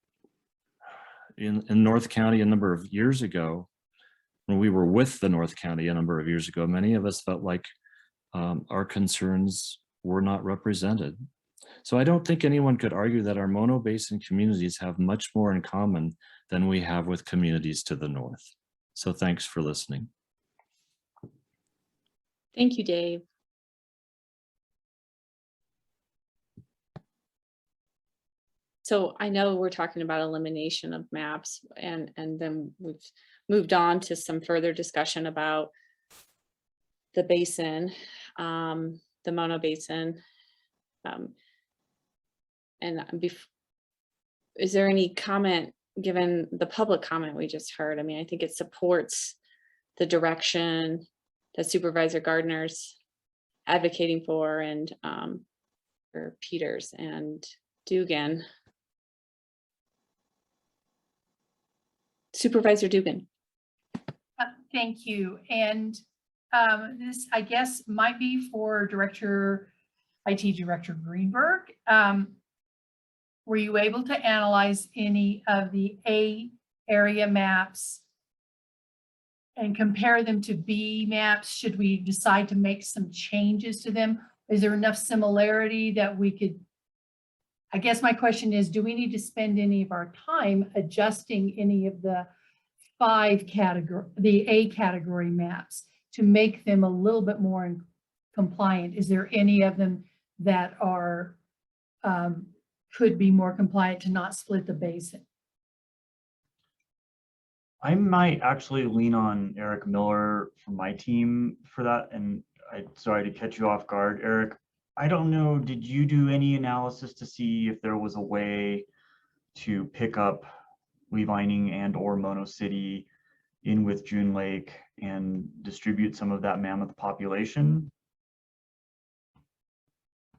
North County a number of years ago, when we were with the North County a number of years ago, many of us felt like our concerns were not represented. So I don't think anyone could argue that our Mono Basin communities have much more in common than we have with communities to the north. So thanks for listening. Thank you, Dave. So I know we're talking about elimination of maps, and then we've moved on to some further discussion about the basin, the Mono Basin. Is there any comment, given the public comment we just heard? I mean, I think it supports the direction that Supervisor Gardner's advocating for, and for Peters and Dugan. Supervisor Dugan. Thank you. And this, I guess, might be for IT Director Greenberg. were you able to analyze any of the A area maps and compare them to B maps? Should we decide to make some changes to them? Is there enough similarity that we could, I guess my question is, do we need to spend any of our time adjusting any of the the A category maps to make them a little bit more compliant? Is there any of them that are, could be more compliant to not split the basin? I might actually lean on Eric Miller from my team for that. And I'm sorry to catch you off guard, Eric. I don't know, did you do any analysis to see if there was a way to pick up Levining and or Mono City in with June Lake and distribute some of that mammoth population?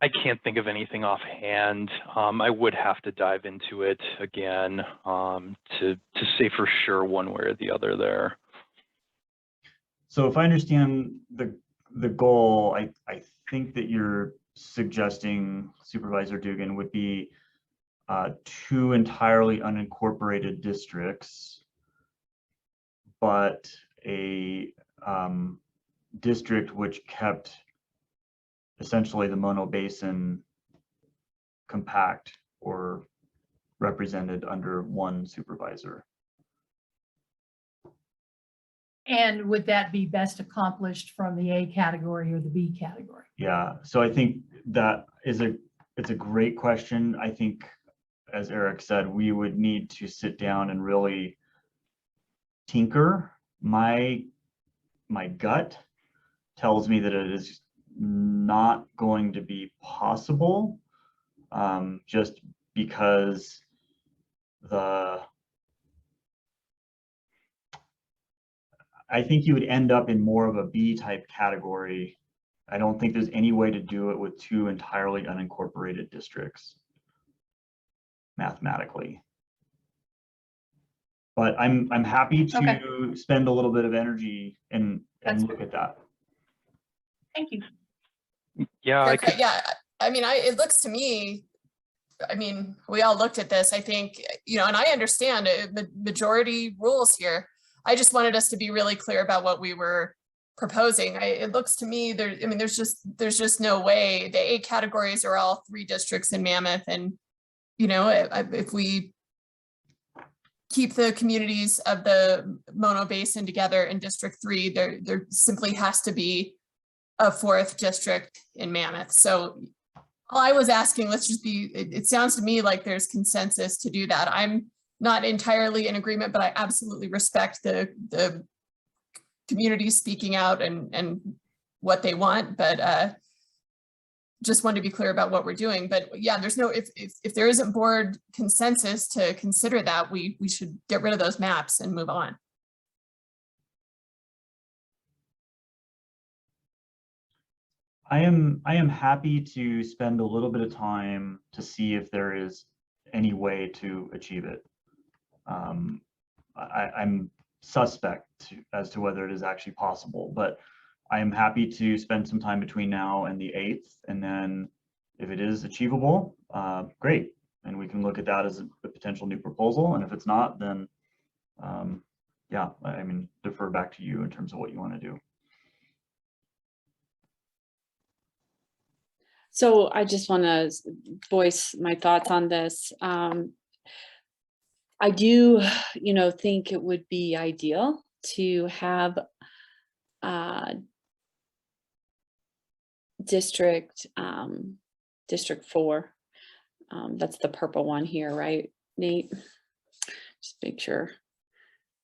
I can't think of anything offhand. I would have to dive into it again to say for sure one way or the other there. So if I understand the goal, I think that you're suggesting, Supervisor Dugan, would be 2 entirely unincorporated districts, but a district which kept essentially the Mono Basin compact or represented under one supervisor. And would that be best accomplished from the A category or the B category? Yeah, so I think that it's a great question. I think, as Eric said, we would need to sit down and really tinker. My gut tells me that it is not going to be possible, just because I think you would end up in more of a B type category. I don't think there's any way to do it with 2 entirely unincorporated districts mathematically. But I'm happy to spend a little bit of energy and look at that. Thank you. Yeah, Yeah, I mean, it looks to me, I mean, we all looked at this, I think, you know, and I understand the majority rules here. I just wanted us to be really clear about what we were proposing. It looks to me there, I mean, there's just no way. The A categories are all 3 districts in Mammoth. And, you know, if we keep the communities of the Mono Basin together in District 3, there simply has to be a 4th district in Mammoth. So all I was asking, let's just be, it sounds to me like there's consensus to do that. I'm not entirely in agreement, but I absolutely respect the community speaking out and what they want, but just wanted to be clear about what we're doing. But yeah, there's no, if there isn't board consensus to consider that, we should get rid of those maps and move on. I am happy to spend a little bit of time to see if there is any way to achieve it. I'm suspect as to whether it is actually possible, but I am happy to spend some time between now and the 8th, and then if it is achievable, great, and we can look at that as a potential new proposal. And if it's not, then yeah, I mean, defer back to you in terms of what you want to do. So I just want to voice my thoughts on this. I do, think it would be ideal to have District 4. That's the purple one here, right, Nate? Just make sure.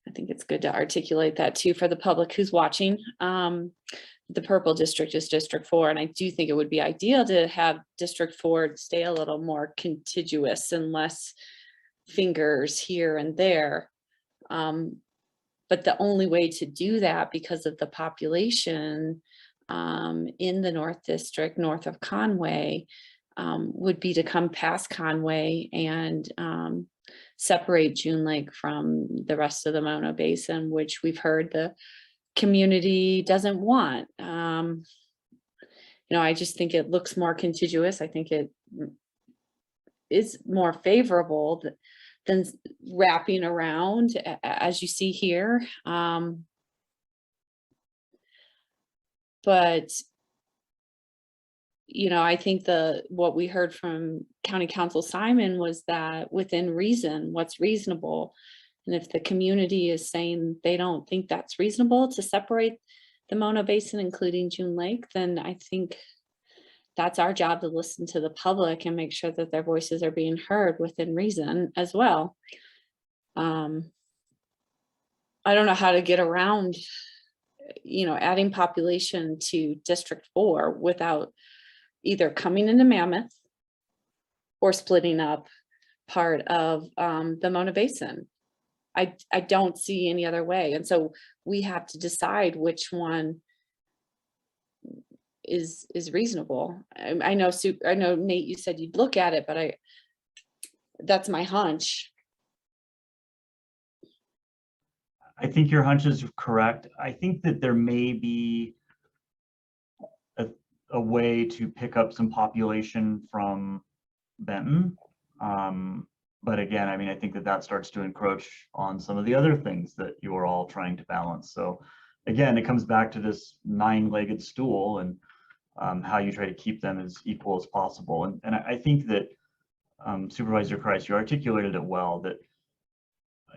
I think it's good to articulate that too for the public who's watching. The purple district is District 4, and I do think it would be ideal to have District 4 stay a little more contiguous and less fingers here and there. But the only way to do that, because of the population in the North District, north of Conway, would be to come past Conway and separate June Lake from the rest of the Mono Basin, which we've heard the community doesn't want. I just think it looks more contiguous. I think is more favorable than wrapping around as you see here. But you know, I think what we heard from County Council Simon was that within reason, what's reasonable. And if the community is saying they don't think that's reasonable to separate the Mono Basin, including June Lake, then I think that's our job to listen to the public and make sure that their voices are being heard within reason as well. I don't know how to get around, you know, adding population to District 4 without either coming into Mammoth or splitting up part of the Mono Basin. I don't see any other way. And so we have to decide which one is reasonable. I know Nate, you said you'd look at it, but that's my hunch. I think your hunch is correct. I think that there may be a way to pick up some population from Benton. But again, I mean, I think that starts to encroach on some of the other things that you are all trying to balance. So again, it comes back to this 9-legged stool and how you try to keep them as equal as possible. And I think that Supervisor Criss, you articulated it well, that,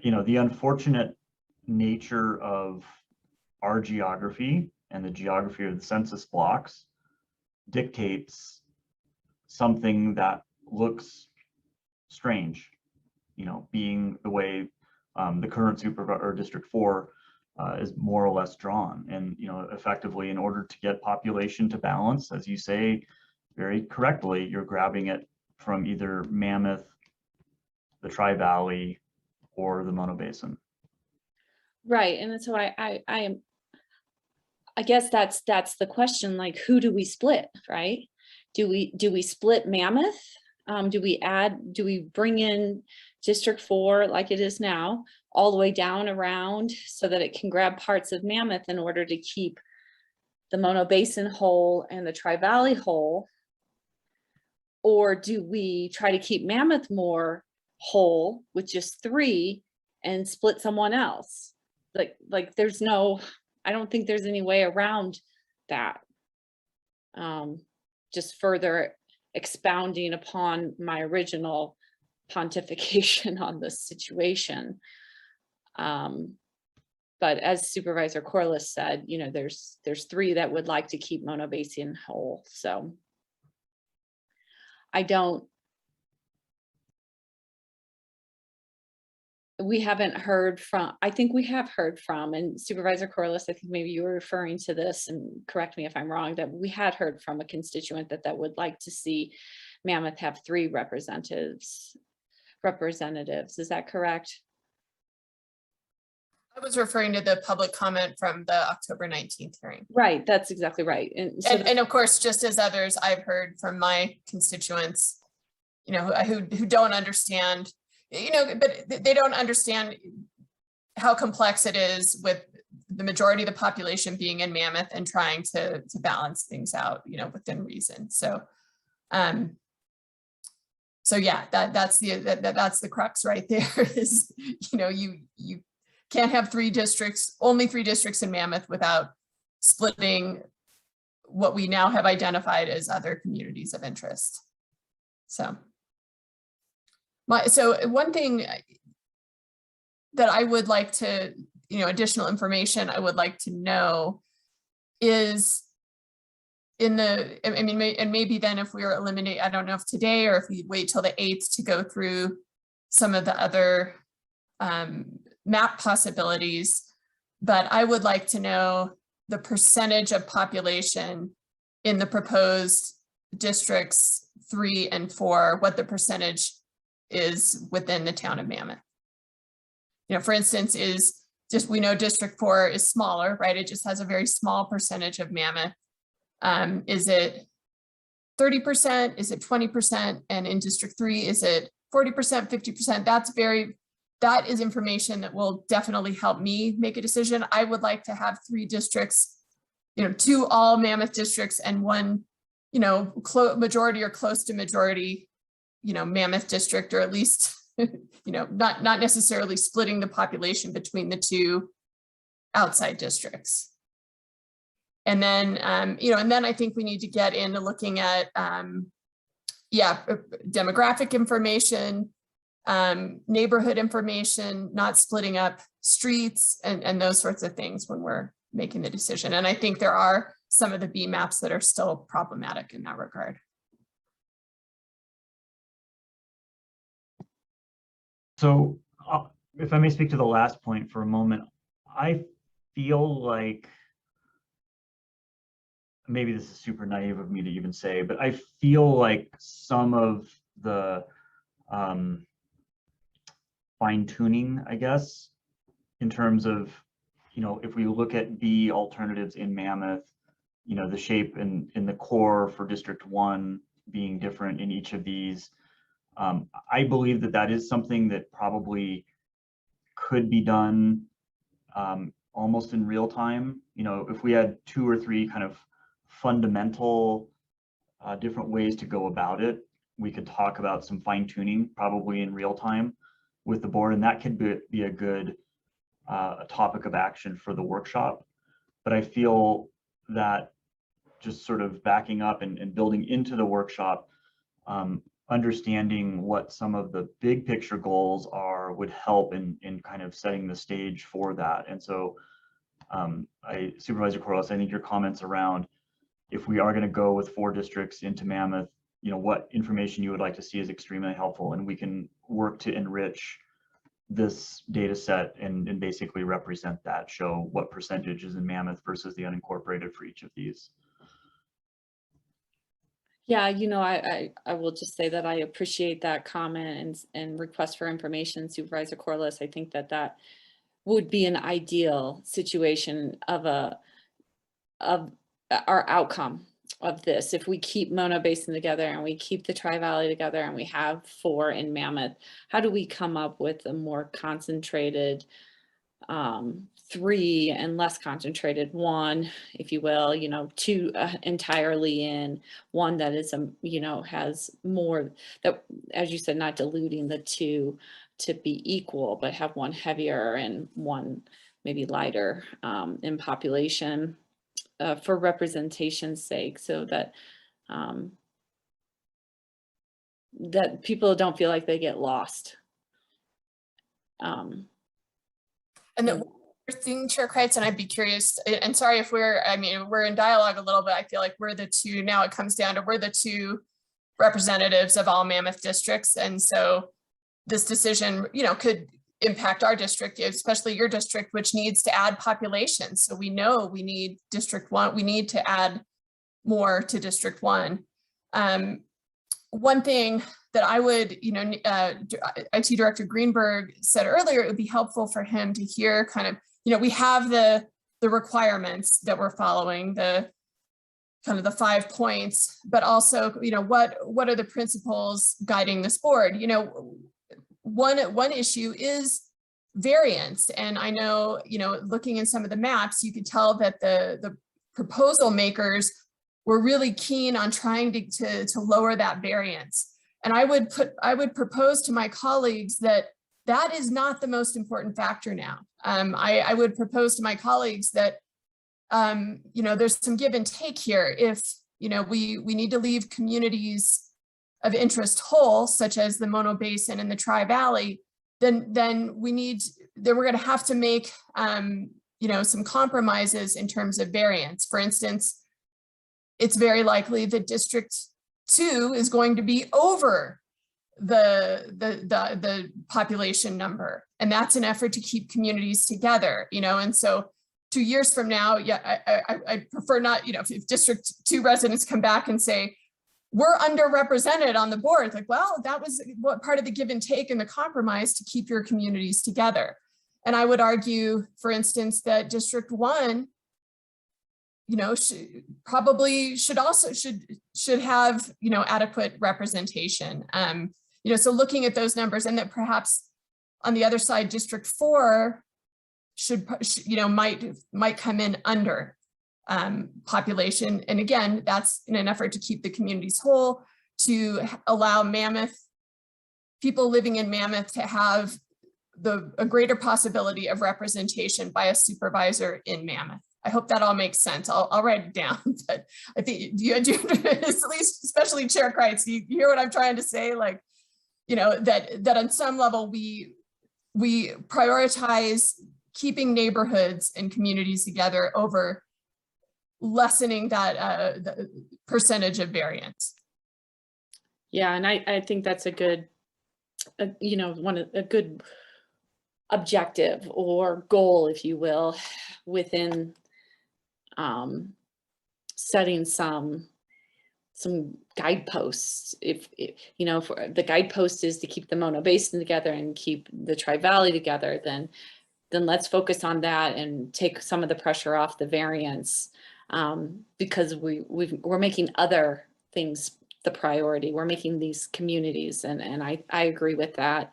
you know, the unfortunate nature of our geography and the geography of the census blocks dictates something that looks strange, you know, being the way the current Supervisor or District 4 is more or less drawn. And, you know, effectively, in order to get population to balance, as you say very correctly, you're grabbing it from either Mammoth, the Tri-Valley, or the Mono Basin. Right. And so I guess that's the question, like, who do we split, right? Do we split Mammoth? Do we bring in District 4 like it is now, all the way down around so that it can grab parts of Mammoth in order to keep the Mono Basin whole and the Tri-Valley whole? Or do we try to keep Mammoth more whole with just 3 and split someone else? Like there's no, I don't think there's any way around that. Just further expounding upon my original pontification on this situation. But as Supervisor Corliss said, you know, there's 3 that would like to keep Mono Basin whole. So we haven't heard from, I think we have heard from, and Supervisor Corliss, I think maybe you were referring to this, and correct me if I'm wrong, that we had heard from a constituent that would like to see Mammoth have 3 representatives. Is that correct? I was referring to the public comment from the October 19th hearing. Right, that's exactly right. And so And of course, just as others, I've heard from my constituents, you know, who don't understand, you know, but they don't understand how complex it is with the majority of the population being in Mammoth and trying to balance things out, you know, within reason. So, so yeah, that's the crux right there is, you know, you can't have 3 districts, only 3 districts in Mammoth without splitting what we now have identified as other communities of interest. So one thing that I would like to, you know, additional information I would like to know is and maybe then if we were eliminate, I don't know if today or if we wait till the 8th to go through some of the other map possibilities, but I would like to know the percentage of population in the proposed districts 3 and 4, what the percentage is within the town of Mammoth. You know, for instance, we know District 4 is smaller, right? It just has a very small percentage of Mammoth. Is it 30%? Is it 20%? And in District 3, is it 40%, 50%? That is information that will definitely help me make a decision. I would like to have 3 districts, you know, 2 all Mammoth districts and 1, you know, majority or close to majority, Mammoth district, or at least, not necessarily splitting the population between the two outside districts. And then, and then I think we need to get into looking at, demographic information, neighborhood information, not splitting up streets and those sorts of things when we're making the decision. And I think there are some of the B maps that are still problematic in that regard. So if I may speak to the last point for a moment, I feel like, maybe this is super naive of me to even say, but I feel like some of the fine tuning, I guess, in terms of, if we look at B alternatives in Mammoth, the shape and in the core for District 1 being different in each of these, I believe that that is something that probably could be done almost in real time. If we had 2 or 3 kind of fundamental different ways to go about it, we could talk about some fine tuning probably in real time with the board, and that could be a good topic of action for the workshop. But I feel that just sort of backing up and building into the workshop, understanding what some of the big picture goals are would help in kind of setting the stage for that. And so Supervisor Corliss, I think your comments around, if we are going to go with 4 districts into Mammoth, what information you would like to see is extremely helpful, and we can work to enrich this data set and basically represent that, show what percentage is in Mammoth versus the unincorporated for each of these. Yeah, I will just say that I appreciate that comment and request for information, Supervisor Corliss. I think that would be an ideal situation of our outcome of this. If we keep Mono Basin together and we keep the Tri-Valley together and we have 4 in Mammoth, how do we come up with a more concentrated 3 and less concentrated 1, if you will, 2 entirely in, 1 that is, has more, that, as you said, not diluting the 2 to be equal, but have 1 heavier and 1 maybe lighter in population. For representation's sake, so that that people don't feel like they get lost. And the thing, Chair Kreitz, and I'd be curious, and sorry if we're in dialogue a little bit. I feel like we're the 2, now it comes down to we're the 2 representatives of all Mammoth districts. And so this decision, could impact our district, especially your district, which needs to add population. So we know we need District 1, we need to add more to District 1. One thing that I would, IT Director Greenberg said earlier, it would be helpful for him to hear kind of, we have the requirements that we're following, the kind of the 5 points, but also, what are the principles guiding this board? One issue is variance. And I know, looking in some of the maps, you could tell that the proposal makers were really keen on trying to lower that variance. And I would propose to my colleagues that is not the most important factor now. I would propose to my colleagues that, there's some give and take here. If, we need to leave communities of interest whole, such as the Mono Basin and the Tri-Valley, then we're going to have to make some compromises in terms of variance. For instance, it's very likely that District 2 is going to be over the population number, and that's an effort to keep communities together. And so 2 years from now, I prefer not, if District 2 residents come back and say, we're underrepresented on the board. Like, well, that was what part of the give and take and the compromise to keep your communities together. And I would argue, for instance, that District 1, should have, adequate representation. So looking at those numbers, and that perhaps on the other side, District 4 might come in under population. And again, that's in an effort to keep the communities whole, to allow Mammoth people living in Mammoth to have a greater possibility of representation by a supervisor in Mammoth. I hope that all makes sense. I'll write it down, but I think you do, at least, especially Chair Kreitz, you hear what I'm trying to say? Like, you know, that on some level we prioritize keeping neighborhoods and communities together over lessening that the percentage of variance. Yeah, and I think that's a good, you know, a good objective or goal, if you will, within setting some guideposts. If you know, if the guidepost is to keep the Mono Basin together and keep the Tri-Valley together, then let's focus on that and take some of the pressure off the variance, because we're making other things the priority. We're making these communities, and I agree with that.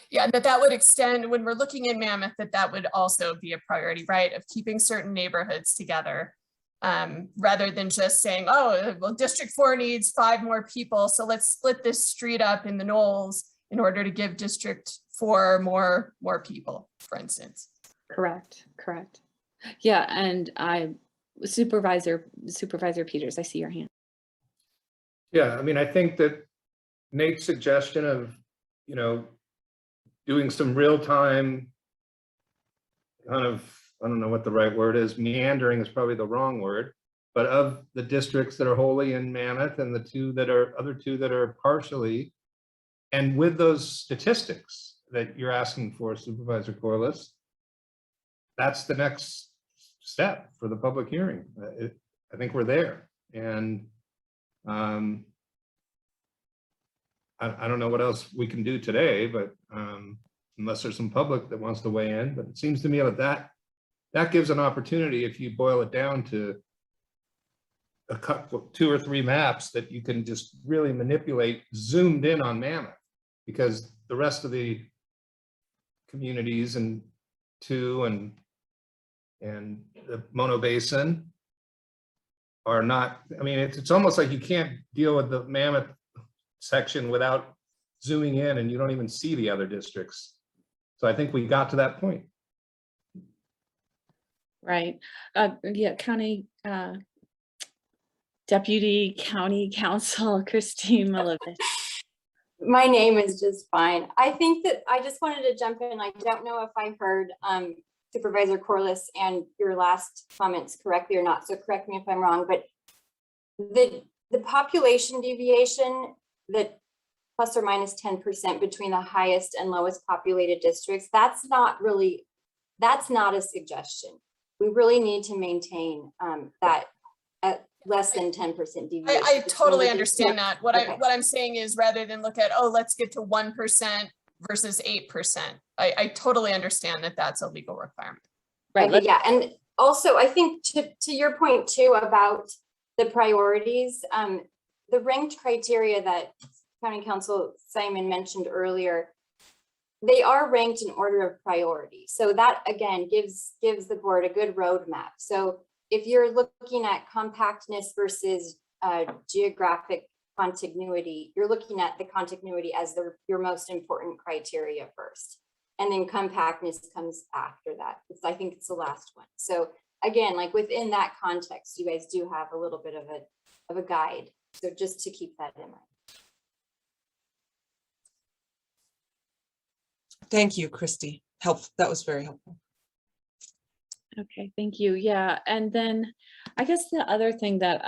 Yeah, that would extend when we're looking in Mammoth, that would also be a priority, right? Of keeping certain neighborhoods together, rather than just saying, oh, well, District 4 needs 5 more people, so let's split this street up in the Knolls in order to give District 4 more people, for instance. Correct. Yeah, and Supervisor Peters, I see your hand. Yeah, I mean, I think that Nate's suggestion of, you know, doing some real-time kind of, I don't know what the right word is, meandering is probably the wrong word, but of the districts that are wholly in Mammoth and the other two that are partially, and with those statistics that you're asking for, Supervisor Corliss, that's the next step for the public hearing. I think we're there. And I don't know what else we can do today, but unless there's some public that wants to weigh in, but it seems to me that gives an opportunity, if you boil it down to a couple, 2 or 3 maps that you can just really manipulate zoomed in on Mammoth, because the rest of the communities and the Mono Basin are not, I mean, it's almost like you can't deal with the Mammoth section without zooming in, and you don't even see the other districts. So I think we got to that point. Right. Yeah, Deputy County Counsel Christine Milovich. My name is just fine. I think that I just wanted to jump in. I don't know if I heard Supervisor Corliss and your last comments correctly or not, so correct me if I'm wrong, but the population deviation, that plus or minus 10% between the highest and lowest populated districts, that's not a suggestion. We really need to maintain that at less than 10% deviation. I totally understand that. What I'm saying is, rather than look at, oh, let's get to 1% versus 8%. I totally understand that that's a legal requirement. Right. Okay, yeah, and also I think to your point too about the priorities, the ranked criteria that County Counsel Simon mentioned earlier, they are ranked in order of priority. So that again gives the board a good roadmap. So if you're looking at compactness versus geographic contiguity, you're looking at the contiguity as your most important criteria first. And then compactness comes after that. I think it's the last one. So again, like within that context, you guys do have a little bit of a guide. So just to keep that in mind. Thank you, Christy. That was very helpful. Okay, thank you. Yeah, and then I guess the other thing that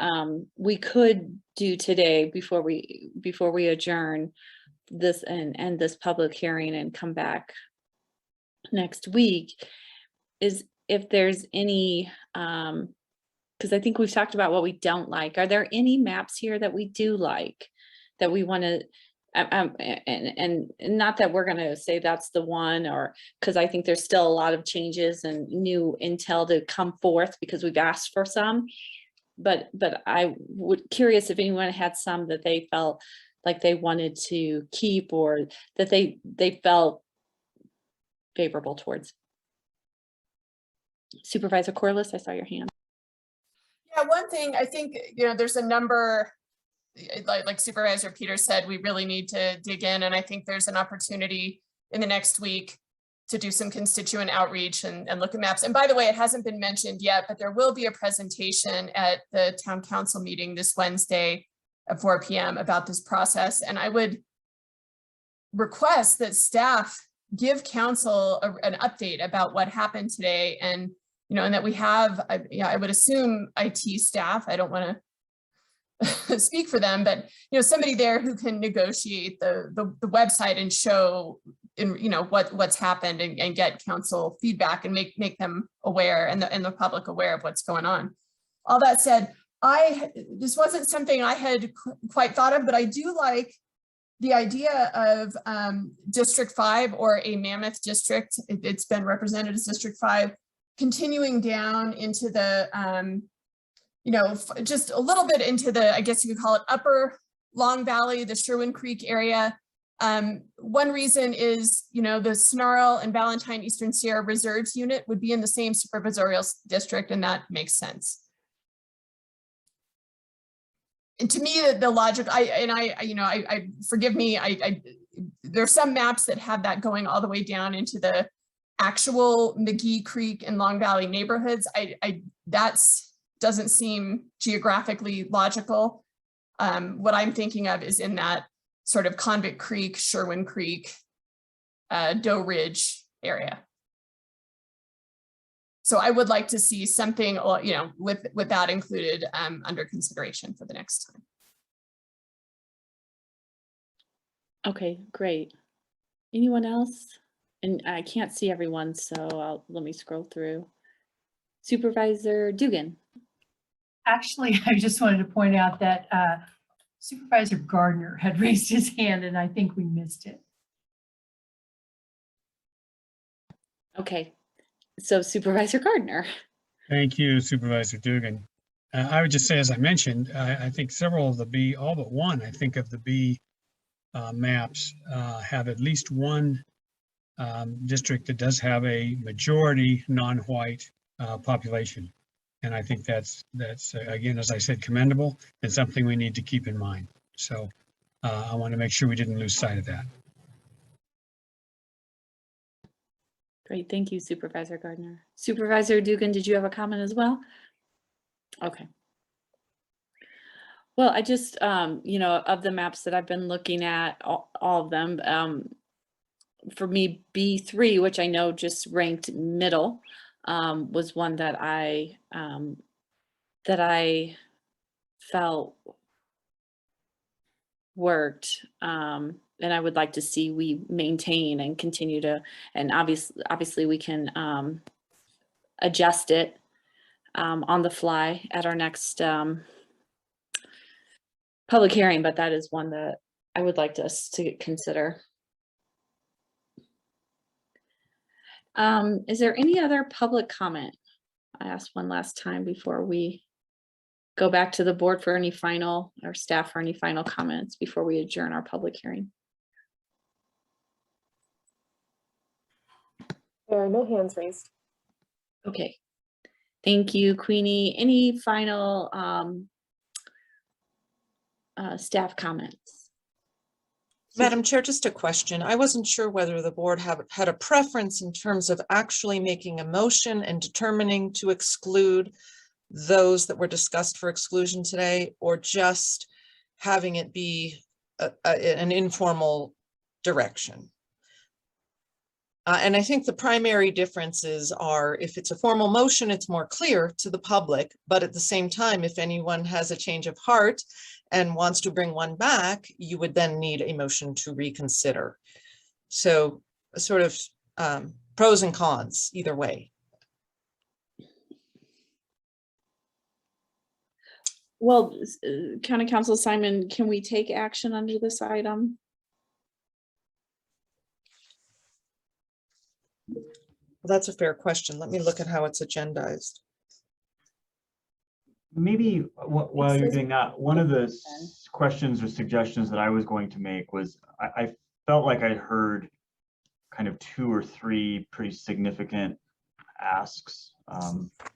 we could do today before we adjourn this and end this public hearing and come back next week is if there's any, because I think we've talked about what we don't like. Are there any maps here that we do like that we want to? And not that we're going to say that's the one, or because I think there's still a lot of changes and new intel to come forth because we've asked for some, but I would curious if anyone had some that they felt like they wanted to keep or that they felt favorable towards. Supervisor Corliss, I saw your hand. Yeah, one thing I think, there's a number, like Supervisor Peters said, we really need to dig in, and I think there's an opportunity in the next week to do some constituent outreach and look at maps. And by the way, it hasn't been mentioned yet, but there will be a presentation at the town council meeting this Wednesday at 4 p.m. about this process. And I would request that staff give council an update about what happened today, and and that we have, I would assume IT staff. I don't want to speak for them, but somebody there who can negotiate the website and show what's happened and get council feedback and make them aware and the public aware of what's going on. All that said, this wasn't something I had quite thought of, but I do like the idea of District 5 or a mammoth district. It's been represented as District 5, continuing down into the, just a little bit into the, I guess you could call it Upper Long Valley, the Sherwin Creek area. One reason is, the Snarl and Valentine Eastern Sierra Reserves unit would be in the same supervisorial district, and that makes sense. And to me, the logic, forgive me, there's some maps that have that going all the way down into the actual McGee Creek and Long Valley neighborhoods. That doesn't seem geographically logical. What I'm thinking of is in that sort of Convict Creek, Sherwin Creek, Doe Ridge area. So I would like to see something, with that included under consideration for the next time. Okay, great. Anyone else? And I can't see everyone, so let me scroll through. Supervisor Dugan. Actually, I just wanted to point out that Supervisor Gardner had raised his hand, and I think we missed it. Okay, so Supervisor Gardner. Thank you, Supervisor Dugan. I would just say, as I mentioned, I think several of the B, all but one, I think of the B maps have at least one district that does have a majority non-white population. And I think that's again, as I said, commendable and something we need to keep in mind. So I want to make sure we didn't lose sight of that. Great, thank you, Supervisor Gardner. Supervisor Dugan, did you have a comment as well? Okay. Well, I just, of the maps that I've been looking at, all of them, for me, B3, which I know just ranked middle, was one that I felt worked, and I would like to see we maintain and continue to, and obviously we can adjust it on the fly at our next public hearing, but that is one that I would like us to consider. Is there any other public comment? I asked one last time before we go back to the board for any final, or staff for any final comments before we adjourn our public hearing. There are no hands raised. Okay, thank you, Queenie. Any final staff comments? Madam Chair, just a question. I wasn't sure whether the board had a preference in terms of actually making a motion and determining to exclude those that were discussed for exclusion today, or just having it be an informal direction. And I think the primary differences are, if it's a formal motion, it's more clear to the public, but at the same time, if anyone has a change of heart and wants to bring one back, you would then need a motion to reconsider. So sort of pros and cons either way. Well, County Council Simon, can we take action under this item? Well, that's a fair question. Let me look at how it's agendized. Maybe while you're doing that, one of the questions or suggestions that I was going to make was, I felt like I heard kind of 2 or 3 pretty significant asks,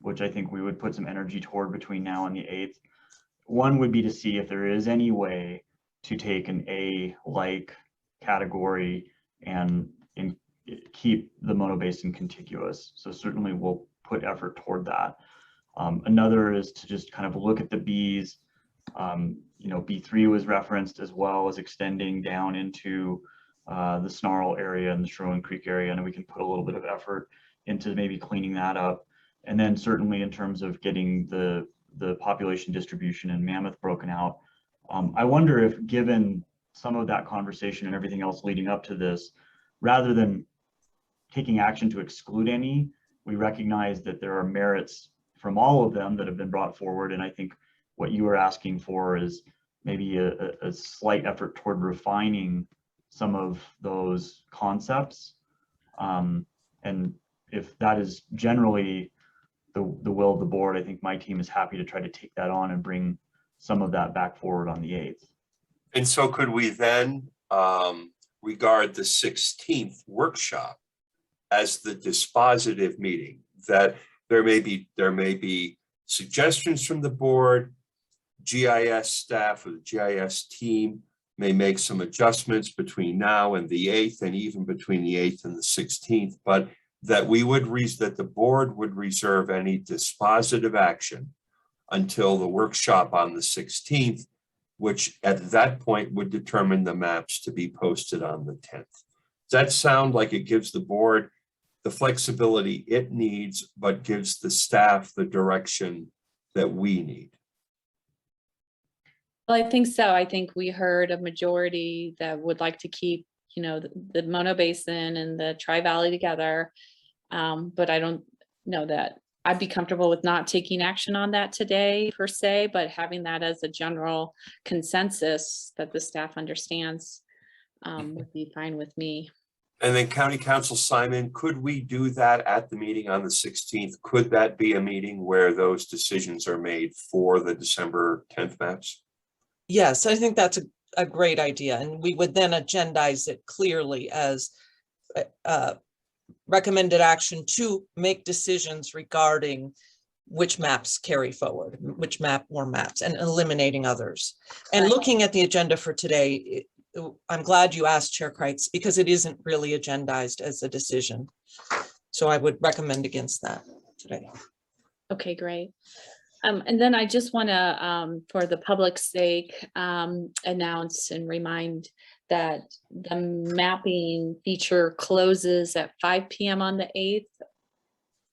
which I think we would put some energy toward between now and the 8th. one would be to see if there is any way to take an A-like category and keep the Mono Basin contiguous. So certainly we'll put effort toward that. Another is to just kind of look at the Bs. You know, B3 was referenced as well as extending down into the Snarl area and the Sherwin Creek area, and we can put a little bit of effort into maybe cleaning that up. And then certainly in terms of getting the population distribution in Mammoth broken out, I wonder if, given some of that conversation and everything else leading up to this, rather than taking action to exclude any, we recognize that there are merits from all of them that have been brought forward. And I think what you are asking for is maybe a slight effort toward refining some of those concepts. And if that is generally the will of the board, I think my team is happy to try to take that on and bring some of that back forward on the 8th. And so could we then regard the 16th workshop as the dispositive meeting, that there may be suggestions from the board, GIS staff or the GIS team may make some adjustments between now and the 8th and even between the 8th and the 16th, but that that the board would reserve any dispositive action until the workshop on the 16th, which at that point would determine the maps to be posted on the 10th. Does that sound like it gives the board the flexibility it needs, but gives the staff the direction that we need? Well, I think so. I think we heard a majority that would like to keep, you know, the Mono Basin and the Tri-Valley together. But I don't know that I'd be comfortable with not taking action on that today per se, but having that as a general consensus that the staff understands would be fine with me. And then County Council Simon, could we do that at the meeting on the 16th? Could that be a meeting where those decisions are made for the December 10th maps? Yes, I think that's a great idea. And we would then agendize it clearly as recommended action to make decisions regarding which maps carry forward, which map or maps, and eliminating others. And looking at the agenda for today, I'm glad you asked, Chair Kreitz, because it isn't really agendized as a decision. So I would recommend against that today. Okay, great. And then I just want to, for the public's sake, announce and remind that the mapping feature closes at 5 p.m. on the 8th.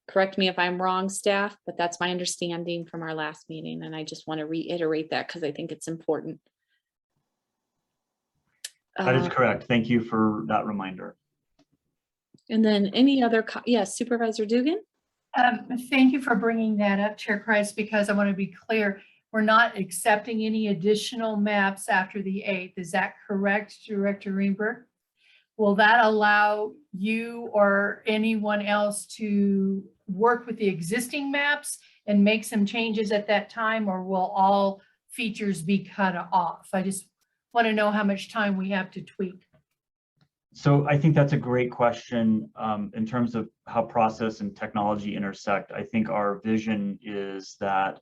Correct me if I'm wrong, staff, but that's my understanding from our last meeting. And I just want to reiterate that because I think it's important. That is correct. Thank you for that reminder. And then any other, yes, Supervisor Dugan? Thank you for bringing that up, Chair Kreis, because I want to be clear. We're not accepting any additional maps after the 8th. Is that correct, Director Greenberg? Will that allow you or anyone else to work with the existing maps and make some changes at that time, or will all features be cut off? I just want to know how much time we have to tweak. So I think that's a great question in terms of how process and technology intersect. I think our vision is that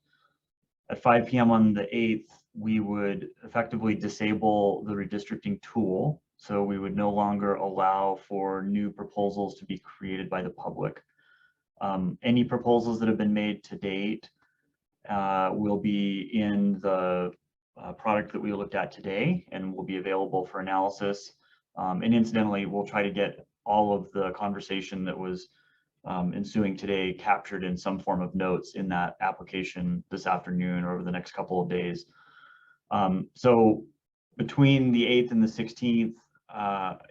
at 5 p.m. on the 8th, we would effectively disable the redistricting tool. So we would no longer allow for new proposals to be created by the public. Any proposals that have been made to date will be in the product that we looked at today and will be available for analysis. And incidentally, we'll try to get all of the conversation that was ensuing today captured in some form of notes in that application this afternoon or over the next couple of days. So between the 8th and the 16th,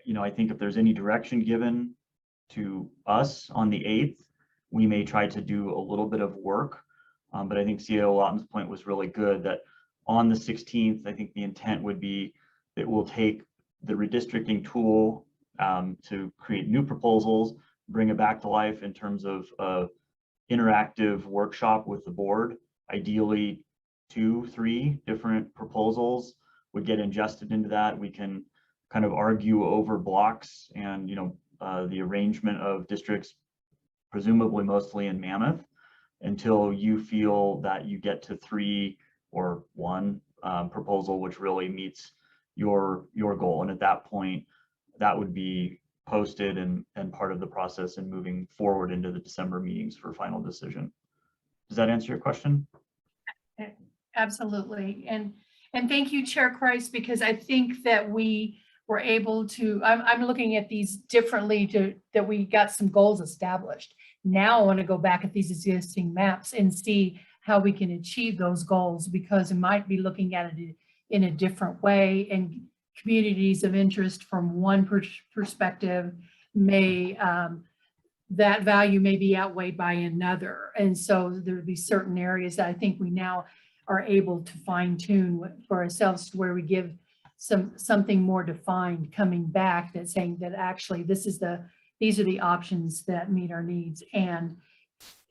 you know, I think if there's any direction given to us on the 8th, we may try to do a little bit of work. But I think CAO Lawton's point was really good that on the 16th, I think the intent would be that we'll take the redistricting tool to create new proposals, bring it back to life in terms of interactive workshop with the board. Ideally, 2-3 different proposals would get ingested into that. We can kind of argue over blocks and, you know, the arrangement of districts, presumably mostly in Mammoth, until you feel that you get to 3 or one proposal which really meets your goal. And at that point, that would be posted and part of the process and moving forward into the December meetings for final decision. Does that answer your question? Absolutely. And thank you, Chair Criss, because I think that we were able to, I'm looking at these differently that we got some goals established. Now I want to go back at these existing maps and see how we can achieve those goals, because it might be looking at it in a different way, and communities of interest from one perspective may, that value may be outweighed by another. And so there would be certain areas that I think we now are able to fine tune for ourselves, to where we give something more defined coming back, that's saying that actually these are the options that meet our needs. And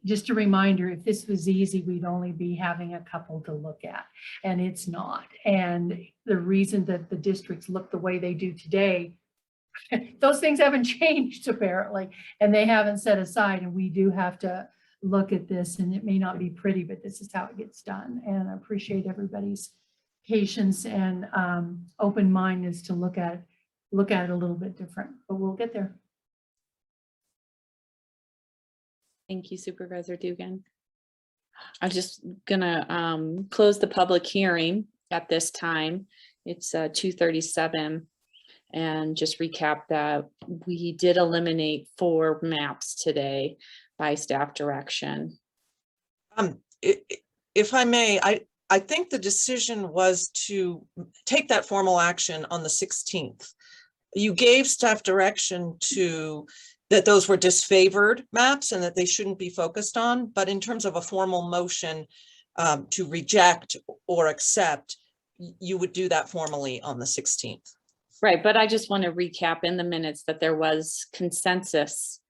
just a reminder, if this was easy, we'd only be having a couple to look at, and it's not. And the reason that the districts look the way they do today, those things haven't changed apparently, and they haven't set aside, and we do have to look at this, and it may not be pretty, but this is how it gets done. And I appreciate everybody's patience and open mindedness to look at it a little bit different, but we'll get there. Thank you, Supervisor Dugan. I'm just gonna close the public hearing at this time. It's 2:37. And just recap that we did eliminate 4 maps today by staff direction. If I may, I think the decision was to take that formal action on the 16th. You gave staff direction that those were disfavored maps and that they shouldn't be focused on, but in terms of a formal motion to reject or accept, you would do that formally on the 16th. Right, but I just want to recap in the minutes that there was consensus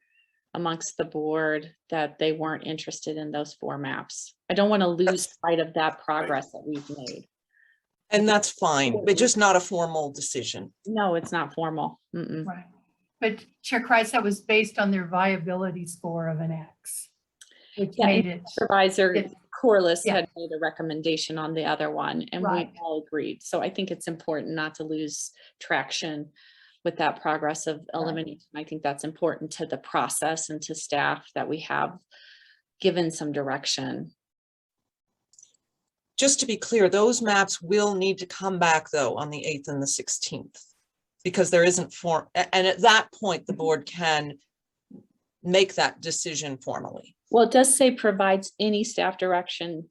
amongst the board that they weren't interested in those 4 maps. I don't want to lose sight of that progress that we've made. And that's fine, but just not a formal decision. No, it's not formal. Right. But Chair Criss, that was based on their viability score of an X, which made it. Supervisor Criss had made a recommendation on the other one, and we all agreed. So I think it's important not to lose traction with that progress of eliminating. I think that's important to the process and to staff that we have given some direction. Just to be clear, those maps will need to come back though on the 8th and the 16th, because there isn't and at that point the board can make that decision formally. Well, it does say provides any staff direction.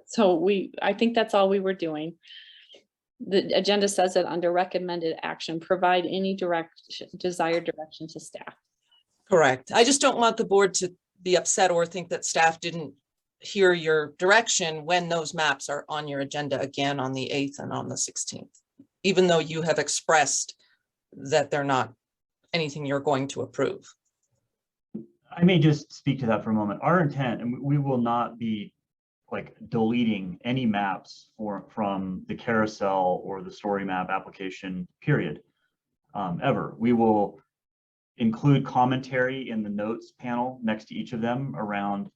So I think that's all we were doing. The agenda says that under recommended action, provide any desired direction to staff. Correct. I just don't want the board to be upset or think that staff didn't hear your direction when those maps are on your agenda again on the 8th and on the 16th, even though you have expressed that they're not anything you're going to approve. I may just speak to that for a moment. Our intent, and we will not be like deleting any maps from the carousel or the story map application, period, ever. We will include commentary in the notes panel next to each of them around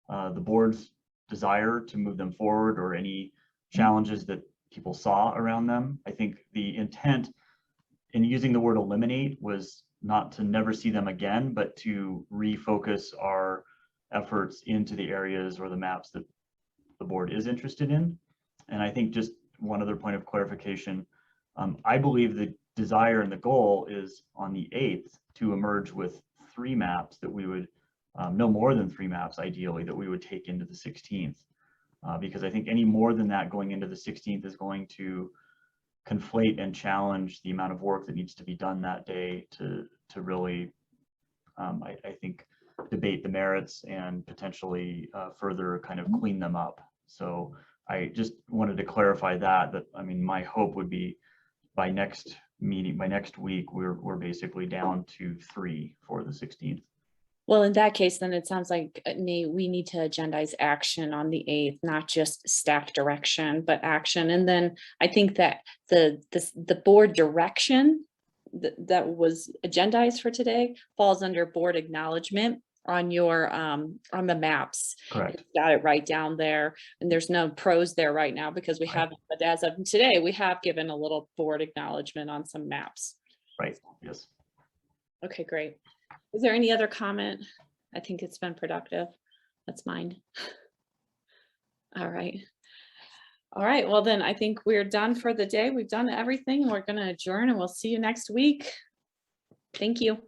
the board's desire to move them forward or any challenges that people saw around them. I think the intent in using the word eliminate was not to never see them again, but to refocus our efforts into the areas or the maps that the board is interested in. And I think just one other point of clarification, I believe the desire and the goal is on the 8th to emerge with 3 maps that we would, no more than 3 maps ideally, that we would take into the 16th. Because I think any more than that going into the 16th is going to conflate and challenge the amount of work that needs to be done that day to really, I think, debate the merits and potentially further kind of clean them up. So I just wanted to clarify that I mean, my hope would be by next meeting, by next week, we're basically down to 3 for the 16th. Well, in that case, then it sounds like, Nate, we need to agendize action on the 8th, not just staff direction, but action. And then I think that the board direction that was agendized for today falls under board acknowledgement. on your, on the maps. Correct. It's got it right down there, and there's no pros there right now because we Right. haven't, but as of today, we have given a little board acknowledgement on some maps. Right, yes. Okay, great. Is there any other comment? I think it's been productive. That's mine. All right. All right, well then I think we're done for the day. We've done everything. We're gonna adjourn and we'll see you next week. Thank you.